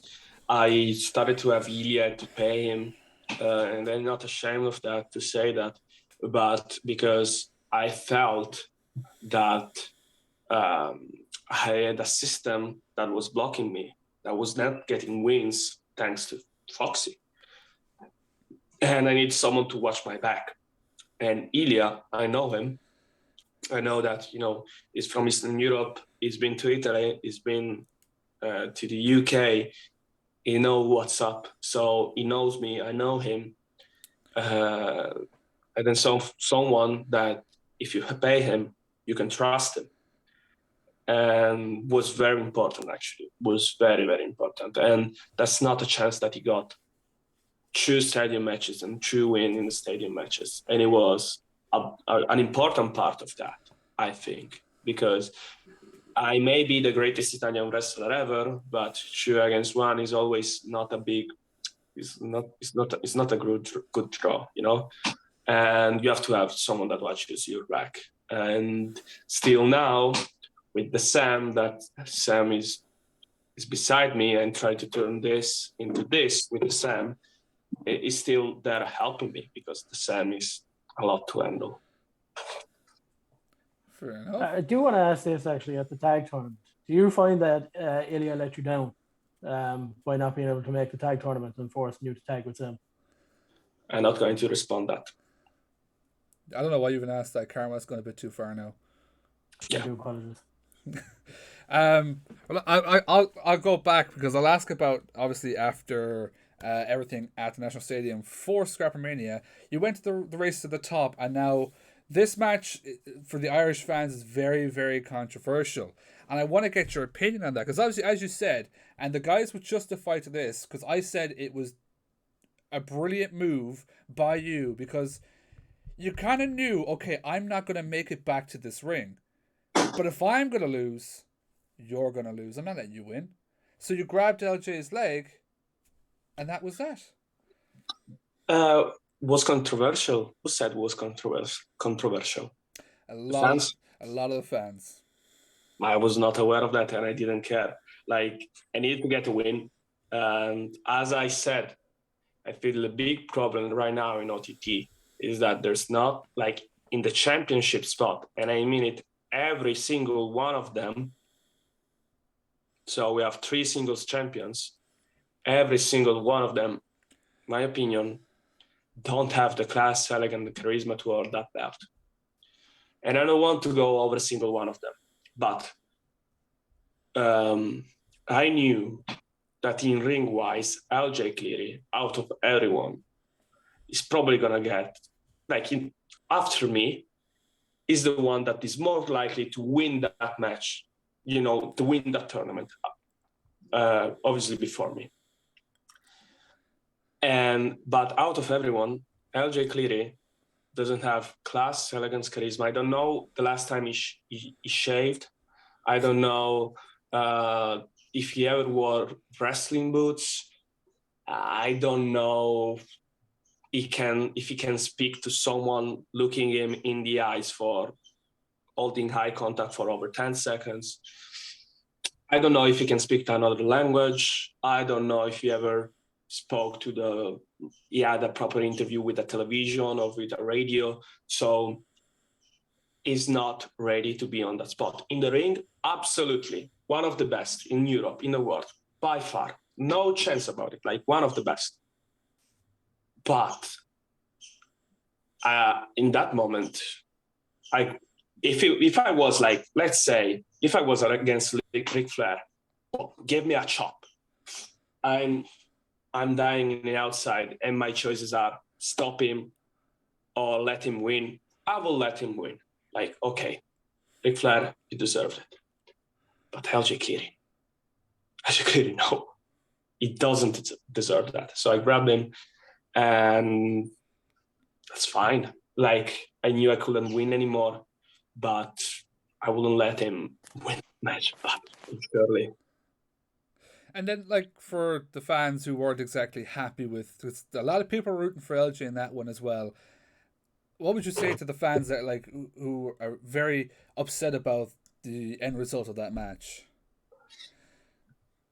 D: I started to have Ilya to pay him, and I'm not ashamed of that to say that, but because I felt that I had a system that was blocking me, that was not getting wins thanks to Foxy. And I need someone to watch my back. And Ilya, I know him. I know that, he's from Eastern Europe. He's been to Italy. He's been to the UK. He knows what's up. So he knows me. I know him. And then someone that if you pay him, you can trust him. And was very important, actually. Was very, very important. And that's not a chance that he got. True stadium matches and true win in the stadium matches. And it was an important part of that, I think, because I may be the greatest Italian wrestler ever, but 2 against 1 is always not a big, it's not a good draw, and you have to have someone that watches your back. And still now with the Sam, that Sam is beside me and try to turn this into this with the Sam, is still there helping me because the Sam is a lot to handle.
A: Fair enough.
B: I do want to ask this actually at the tag tournament. Do you find that Ilya let you down? by not being able to make the tag tournament and forcing you to tag with them?
D: I'm not going to respond that.
A: I don't know why you even asked that, Karma. That's going a bit too far now.
B: Yeah. I do apologize.
A: Well, I'll go back because I'll ask about obviously after everything at the National Stadium for Scrappermania. You went to the race to the top, and now this match for the Irish fans is very, very controversial. And I want to get your opinion on that because obviously, as you said, and the guys would justify to this because I said it was a brilliant move by you because you kind of knew, okay, I'm not going to make it back to this ring. But if I'm going to lose, you're going to lose. I'm not letting you win. So you grabbed LJ's leg, and that was that.
D: Was controversial. Who said was controversial?
A: A lot of the fans.
D: I was not aware of that, and I didn't care. Like, I needed to get a win. And as I said, I feel the big problem right now in OTT is that there's not, like, in the championship spot, and I mean it, every single one of them. So we have 3 singles champions. Every single one of them, my opinion, don't have the class, elegance, and the charisma to hold that belt. And I don't want to go over a single one of them. But I knew that in ring-wise, LJ Cleary, out of everyone, is probably going to get, like, after me, is the one that is more likely to win that match, you know, to win that tournament, obviously before me. But out of everyone, LJ Cleary doesn't have class, elegance, charisma. I don't know the last time he shaved. I don't know if he ever wore wrestling boots. I don't know if he can speak to someone looking him in the eyes for holding eye contact for over 10 seconds. I don't know if he can speak to another language. I don't know if he ever spoke to he had a proper interview with a television or with a radio. So he's not ready to be on that spot. In the ring, absolutely. One of the best in Europe, in the world, by far. No chance about it, like one of the best. But in that moment, if I was like, let's say, if I was against Ric Flair, give me a chop. I'm dying in the outside, and my choices are stop him or let him win. I will let him win. Like, okay, Ric Flair, you deserved it. But LJ Cleary, no, he doesn't deserve that. So I grabbed him, and that's fine. Like, I knew I couldn't win anymore, but I wouldn't let him win the match. But surely.
A: And then, like, for the fans who weren't exactly happy with, because a lot of people were rooting for LJ in that one as well. What would you say to the fans that, like, who are very upset about the end result of that match?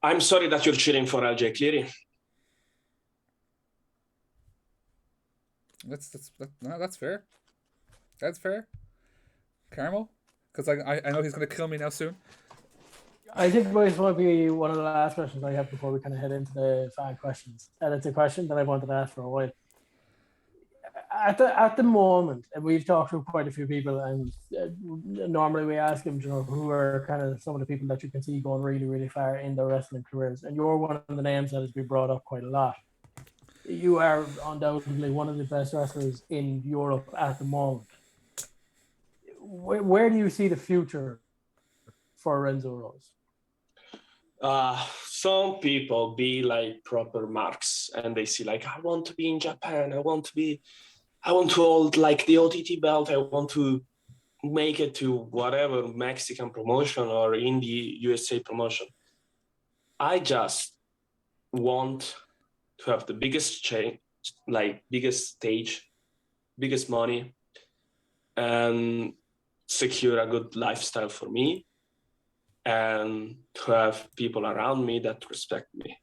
D: I'm sorry that you're cheering for LJ Cleary.
A: That's fair. That's fair. Carmel? Because I know he's going to kill me now soon.
B: I think this might be one of the last questions I have before we kind of head into the fan questions. And it's a question that I wanted to ask for a while. At the moment, and we've talked to quite a few people, and normally we ask them, you know, who are kind of some of the people that you can see going really, really far in their wrestling careers. And you're one of the names that has been brought up quite a lot. You are undoubtedly one of the best wrestlers in Europe at the moment. Where do you see the future for Renzo Rose?
D: Some people be like proper marks, and they see like, I want to be in Japan. I want to hold like the OTT belt. I want to make it to whatever Mexican promotion or indie USA promotion. I just want to have the biggest change, like biggest stage, biggest money, and secure a good lifestyle for me, and to have people around me that respect me.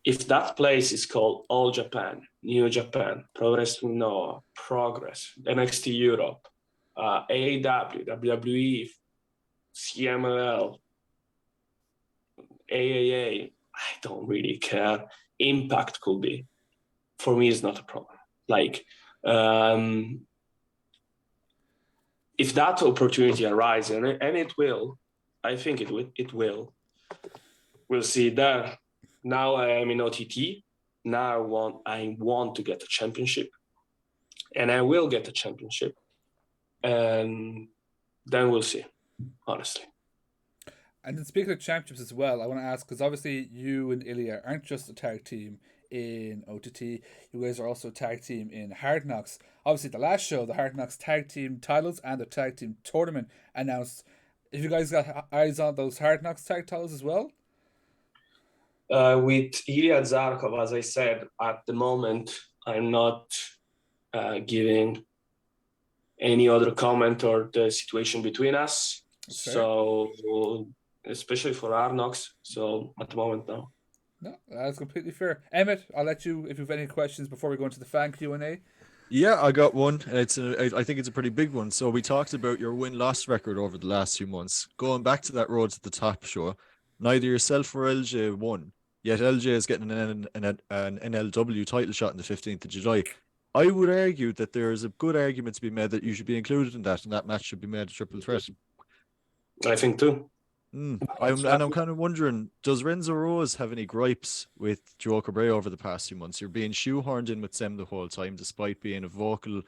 D: If that place is called All Japan, New Japan, Pro Wrestling Noah, Progress, NXT Europe, AEW, WWE, CMLL, AAA, I don't really care. Impact could be. For me, it's not a problem. Like, if that opportunity arises, and it will, I think it will. We'll see there. Now I am in OTT. Now I want to get a championship, and I will get a championship, and then we'll see. Honestly.
A: And then speaking of championships as well, I want to ask, because obviously you and Ilya aren't just a tag team in OTT, you guys are also a tag team in Hard Knocks. Obviously the last show, the Hard Knocks tag team titles and the tag team tournament announced. Have you guys got eyes on those Hard Knocks tag titles as well?
D: With Ilya Zarkov, as I said, at the moment, I'm not giving any other comment or the situation between us. Okay. So, especially for Arnox. So, at the moment, no.
A: No, that's completely fair. Emmett, I'll let you, if you have any questions before we go into the fan Q&A.
C: Yeah, I got one. I think it's a pretty big one. So we talked about your win-loss record over the last few months. Going back to that Road to the Top show, neither yourself or LJ won. Yet LJ is getting an NLW title shot on the 15th of July. I would argue that there is a good argument to be made that you should be included in that, and that match should be made a triple threat.
D: I think too.
C: I'm kind of wondering, does Renzo Rose have any gripes with Joe Cabrera over the past few months? You're being shoehorned in with Sem the whole time, despite being a vocal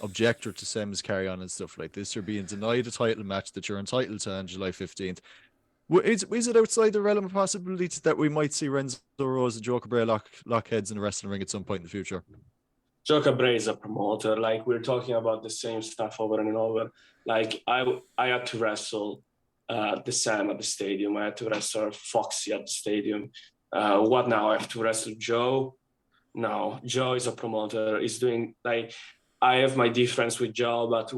C: objector to Sem's carry-on and stuff like this. You're being denied a title match that you're entitled to on July 15th. Is it outside the realm of possibilities that we might see Renzo Rose and Joe Cabrera lock heads in the wrestling ring at some point in the future?
D: Joe Cabrera is a promoter. Like, we're talking about the same stuff over and over. Like, I had to wrestle the Sam at the stadium. I had to wrestle Foxy at the stadium. What now? I have to wrestle Joe? No, Joe is a promoter. He's doing, like, I have my difference with Joe, but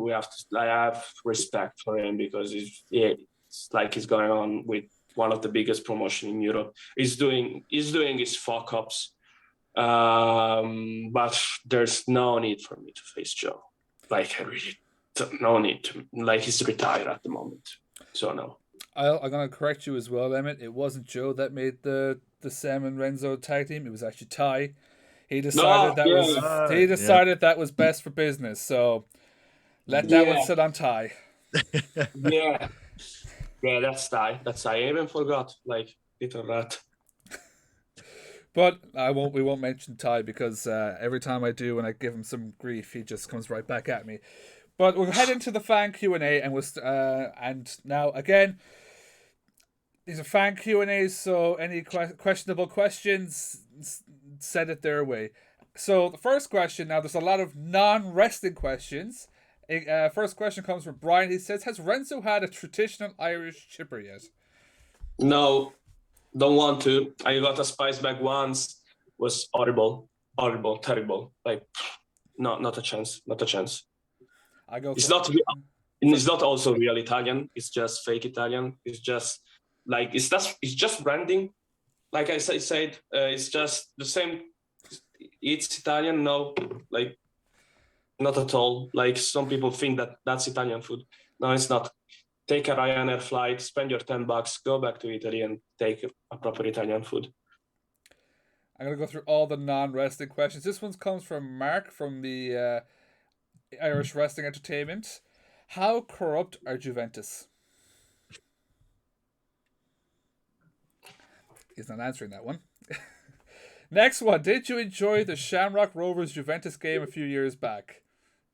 D: I have respect for him because it's like he's going on with one of the biggest promotion in Europe. He's doing his fuck ups. But there's no need for me to face Joe. Like, I really no need to. Like, he's retired at the moment. So no.
A: I'm gonna correct you as well, Emmett. It wasn't Joe that made the Sam and Renzo tag team. It was actually Ty. He decided that was best for business. So let that one sit on Ty.
D: Yeah, that's Ty. I even forgot. Like, little rat.
A: But we won't mention Ty because every time I do and I give him some grief, he just comes right back at me. But we'll head into the fan Q&A and now again, these are fan Q&As, so any questionable questions, send it their way. So the first question, now there's a lot of non-wrestling questions. First question comes from Brian. He says, has Renzo had a traditional Irish chipper yet?
D: No. Don't want to. I got a spice bag once. Was horrible, terrible. Like, no, not a chance. It's not also real Italian. It's just fake Italian. It's just like it's just branding. Like I said, it's just the same. It's Italian. No, like, not at all. Like, some people think that that's Italian food. No, it's not. Take a Ryanair flight, spend your $10, go back to Italy and take a proper Italian food.
A: I'm going to go through all the non-wrestling questions. This one comes from Mark from the Irish Wrestling Entertainment. How corrupt are Juventus? He's not answering that one. Next one. Did you enjoy the Shamrock Rovers Juventus game a few years back?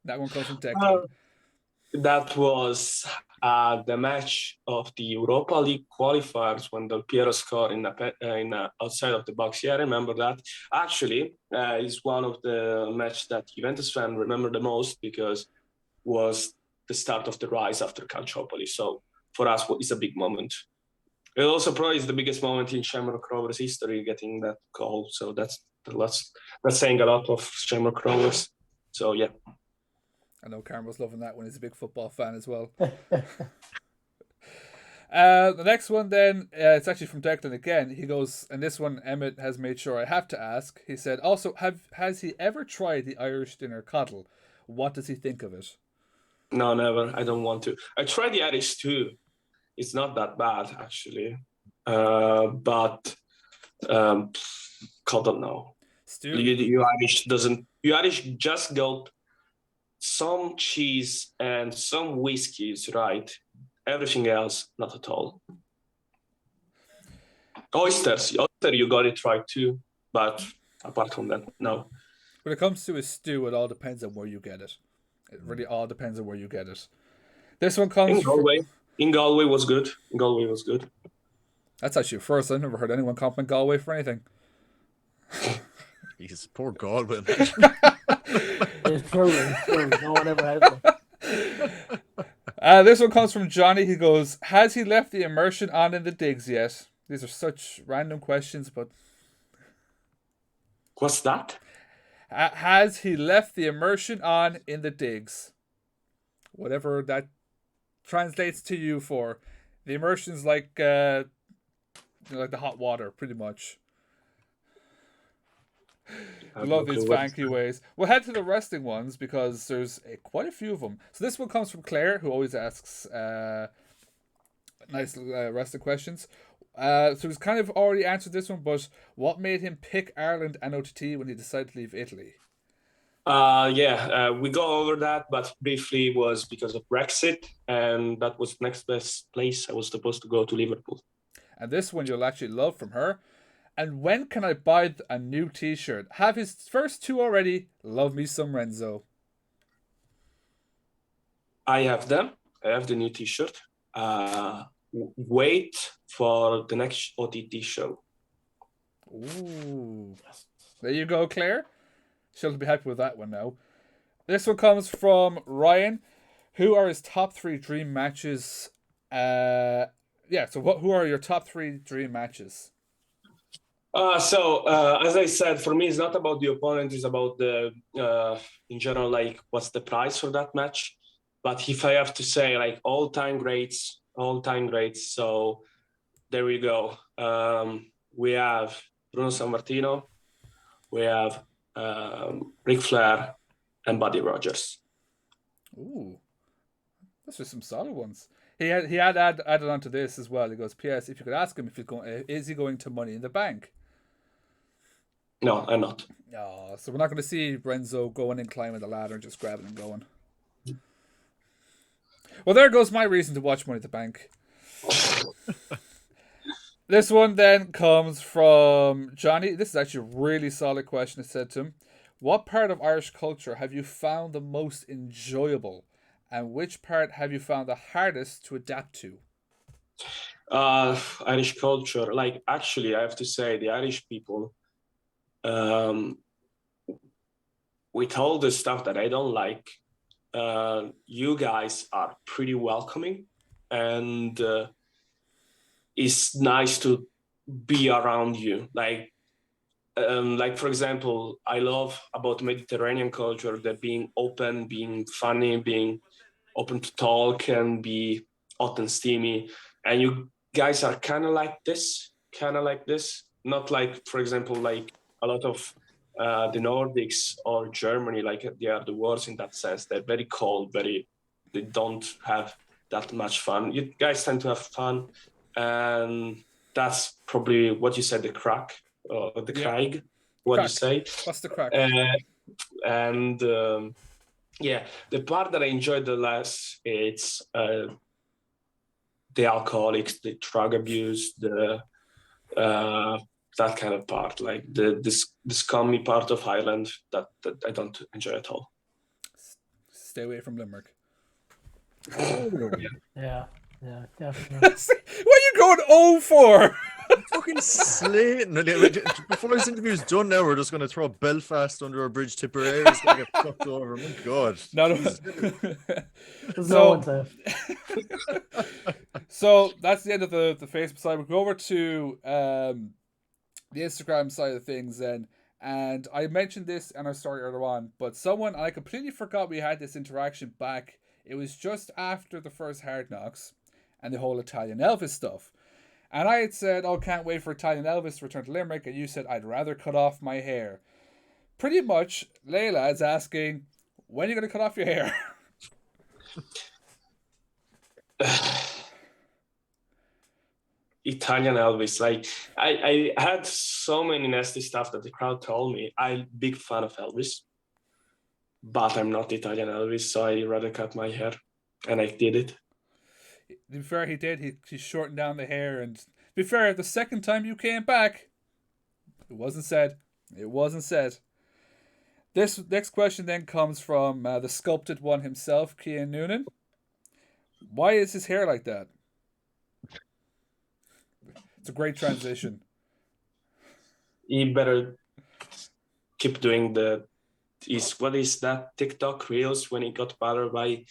A: That one comes from Declan.
D: That was the match of the Europa League qualifiers when Del Piero scored in outside of the box. Yeah, I remember that. Actually, it's one of the matches that Juventus fans remember the most because was the start of the rise after Calciopoli. So for us, it's a big moment. It also probably is the biggest moment in Shamrock Rovers history, getting that goal. So that's saying a lot of Shamrock Rovers. So yeah.
A: I know Carmel's loving that one. He's a big football fan as well. The next one then, it's actually from Declan again. He goes, and this one Emmett has made sure I have to ask. He said, also, has he ever tried the Irish dinner coddle? What does he think of it?
D: No, never. I don't want to. I tried the Irish too. It's not that bad, actually. but God don't know.
A: Stu?
D: You Irish just got some cheese and some whiskeys, right? Everything else, not at all. Oyster, you got it right too, but apart from that, no.
A: When it comes to a stew, it all depends on where you get it. It really all depends on where you get it. This one comes
D: in Galway was good.
A: That's actually a first. I've never heard anyone compliment Galway for anything.
C: He's poor Galway.
B: It's true. No one ever has it.
A: This one comes from Johnny. He goes, has he left the immersion on in the digs yet? These are such random questions, but...
D: What's that?
A: Has he left the immersion on in the digs? Whatever that translates to you for. The immersion's like the hot water, pretty much. I love these fancy ways. We'll head to the wrestling ones because there's quite a few of them. So this one comes from Claire, who always asks nice wrestling questions. So he's kind of already answered this one, but what made him pick Ireland and OTT when he decided to leave Italy?
D: We go over that, but briefly was because of Brexit, and that was the next best place. I was supposed to go to Liverpool.
A: And this one you'll actually love from her. And when can I buy a new t-shirt? Have his first two already. Love me some Renzo.
D: I have them. I have the new t-shirt. Wait for the next OTT show.
A: Ooh. There you go, Claire. She'll be happy with that one now. This one comes from Ryan. Who are his top 3 dream matches? Who are your top 3 dream matches?
D: As I said, for me, it's not about the opponent. It's about the, in general, like what's the price for that match. But if I have to say, like all-time greats. So there we go. We have Bruno Sammartino. We have Ric Flair and Buddy Rogers.
A: Ooh, those are some solid ones. He had added on to this as well. He goes, P.S. If you could ask him if he's going, is he going to Money in the Bank?
D: No, I'm not.
A: Oh, so we're not going to see Renzo going and climbing the ladder and just grabbing and going. Well, there goes my reason to watch Money in the Bank. This one then comes from Johnny. This is actually a really solid question. It said to him, what part of Irish culture have you found the most enjoyable? And which part have you found the hardest to adapt to?
D: Irish culture. Like, actually, I have to say, the Irish people, with all the stuff that I don't like, you guys are pretty welcoming. And it's nice to be around you. Like for example, I love about Mediterranean culture that being open, being funny, being open to talk and be hot and steamy. And you guys are kind of like this. Not like, for example, like a lot of the Nordics or Germany, like they are the worst in that sense. They're very cold, they don't have that much fun. You guys tend to have fun. And that's probably what you said, the crack, the Craig, what you say.
A: What's the crack?
D: The part that I enjoyed the less, it's the alcoholics, the drug abuse, the that kind of part, like the scummy part of Ireland that I don't enjoy at all.
A: Stay away from Limerick.
B: Yeah, definitely.
A: What are you going 0 for?
C: Fucking slating. Before this interview's done now, we're just going to throw Belfast under a bridge. Tipperary is going to get fucked over. My God.
A: So that's the end of the Facebook side. We'll go over to the Instagram side of things then. And I mentioned this in our story earlier on, but I completely forgot we had this interaction back. It was just after the first Hard Knocks and the whole Italian Elvis stuff. And I had said, can't wait for Italian Elvis to return to Limerick. And you said, I'd rather cut off my hair. Pretty much, Layla is asking, when are you going to cut off your hair?
D: Italian Elvis. Like I had so many nasty stuff that the crowd told me. I'm a big fan of Elvis, but I'm not Italian Elvis, so I rather cut my hair, and I did it.
A: To be fair, he did. He shortened down the hair, and to be fair, the second time you came back, it wasn't said. It wasn't said. This next question then comes from the sculpted one himself, Cian Noonan. Why is his hair like that? It's a great transition.
D: He better keep doing what is that TikTok reels when he got battered by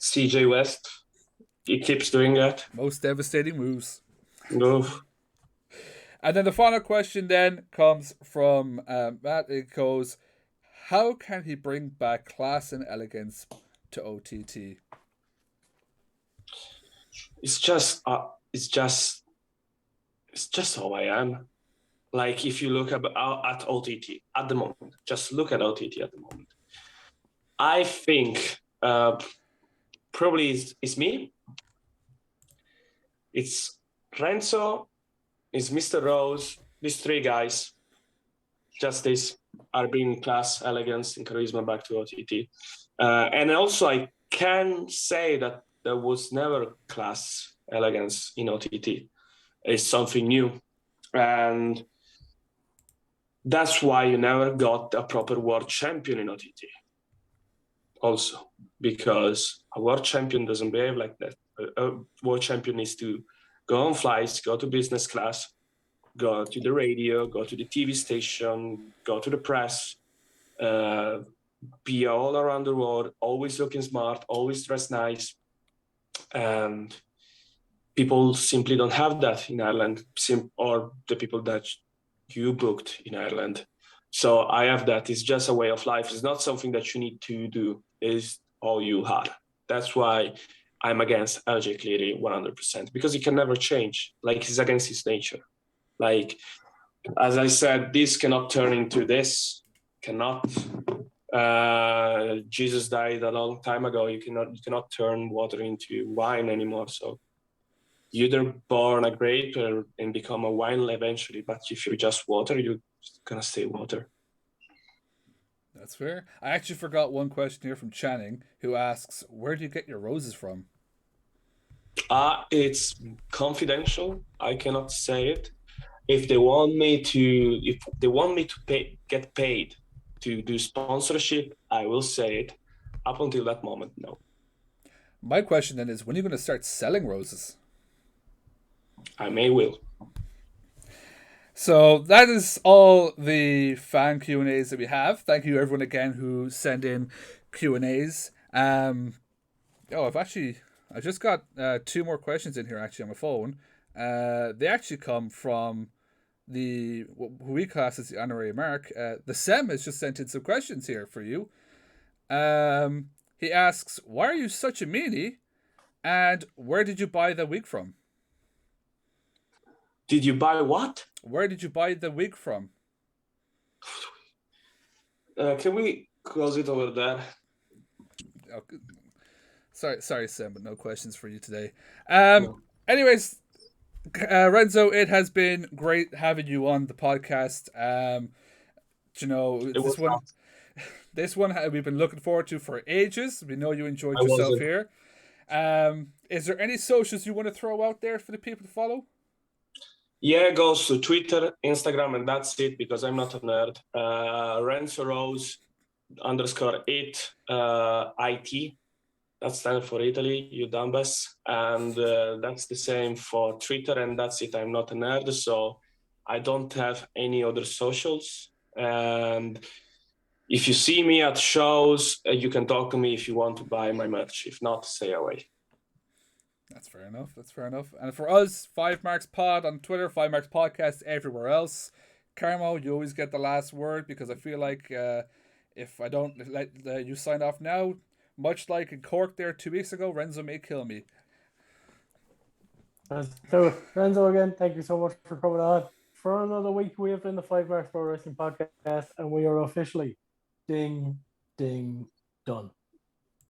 D: CJ West? He keeps doing that.
A: Most devastating moves.
D: No.
A: And then the final question then comes from Matt. It goes, how can he bring back class and elegance to OTT?
D: It's just how I am. Like if you look at OTT at the moment, just look at OTT at the moment. I think probably it's me. It's Renzo, it's Mr. Rose, these three guys. Just this are bringing class, elegance, and charisma back to OTT. And also I can say that there was never class, elegance in OTT. It's something new. And that's why you never got a proper world champion in OTT. Also, because a world champion doesn't behave like that. A world champion needs to go on flights, go to business class, go to the radio, go to the TV station, go to the press, be all around the world, always looking smart, always dressed nice. And people simply don't have that in Ireland, or the people that you booked in Ireland. So I have that. It's just a way of life. It's not something that you need to do. It's all you had. That's why I'm against LJ Cleary 100%, because he can never change. Like, he's against his nature. Like, as I said, this cannot turn into this. Cannot. Jesus died a long time ago. You cannot turn water into wine anymore. So you either born a grape and become a wine eventually. But if you're just water, you're gonna stay water.
A: That's fair. I actually forgot one question here from Channing, who asks, where do you get your roses from?
D: It's confidential. I cannot say it. If they want me to get paid to do sponsorship, I will say it. Up until that moment, no.
A: My question then is, when are you going to start selling roses?
D: I will.
A: So that is all the fan Q&As that we have. Thank you everyone again who sent in Q&As. I just got 2 more questions in here actually on my phone. They actually come from who we class as the honorary mark. The Sem has just sent in some questions here for you. He asks, why are you such a meanie? And where did you buy the wig from?
D: Did you buy what?
A: Where did you buy the wig from?
D: Can we close it over there?
A: Oh, sorry, Sam, but no questions for you today. No. Anyways, Renzo, it has been great having you on the podcast. This one we've been looking forward to for ages. We know you enjoyed yourself here. Is there any socials you want to throw out there for the people to follow?
D: Yeah, it goes to Twitter, Instagram, and that's it, because I'm not a nerd. RenzoRose _it, IT. That stands for Italy, you dumbass. And that's the same for Twitter, and that's it. I'm not a nerd, so I don't have any other socials. And if you see me at shows, you can talk to me if you want to buy my merch. If not, stay away.
A: That's fair enough. And for us, 5Marks Pod on Twitter, 5Marks Podcast everywhere else. Carmo, you always get the last word, because I feel like if I don't let you sign off now, much like in Cork there 2 weeks ago, Renzo may kill me.
B: So, Renzo, again, thank you so much for coming on. For another week, we have been the 5Marks Pro Wrestling Podcast, and we are officially ding, ding, done.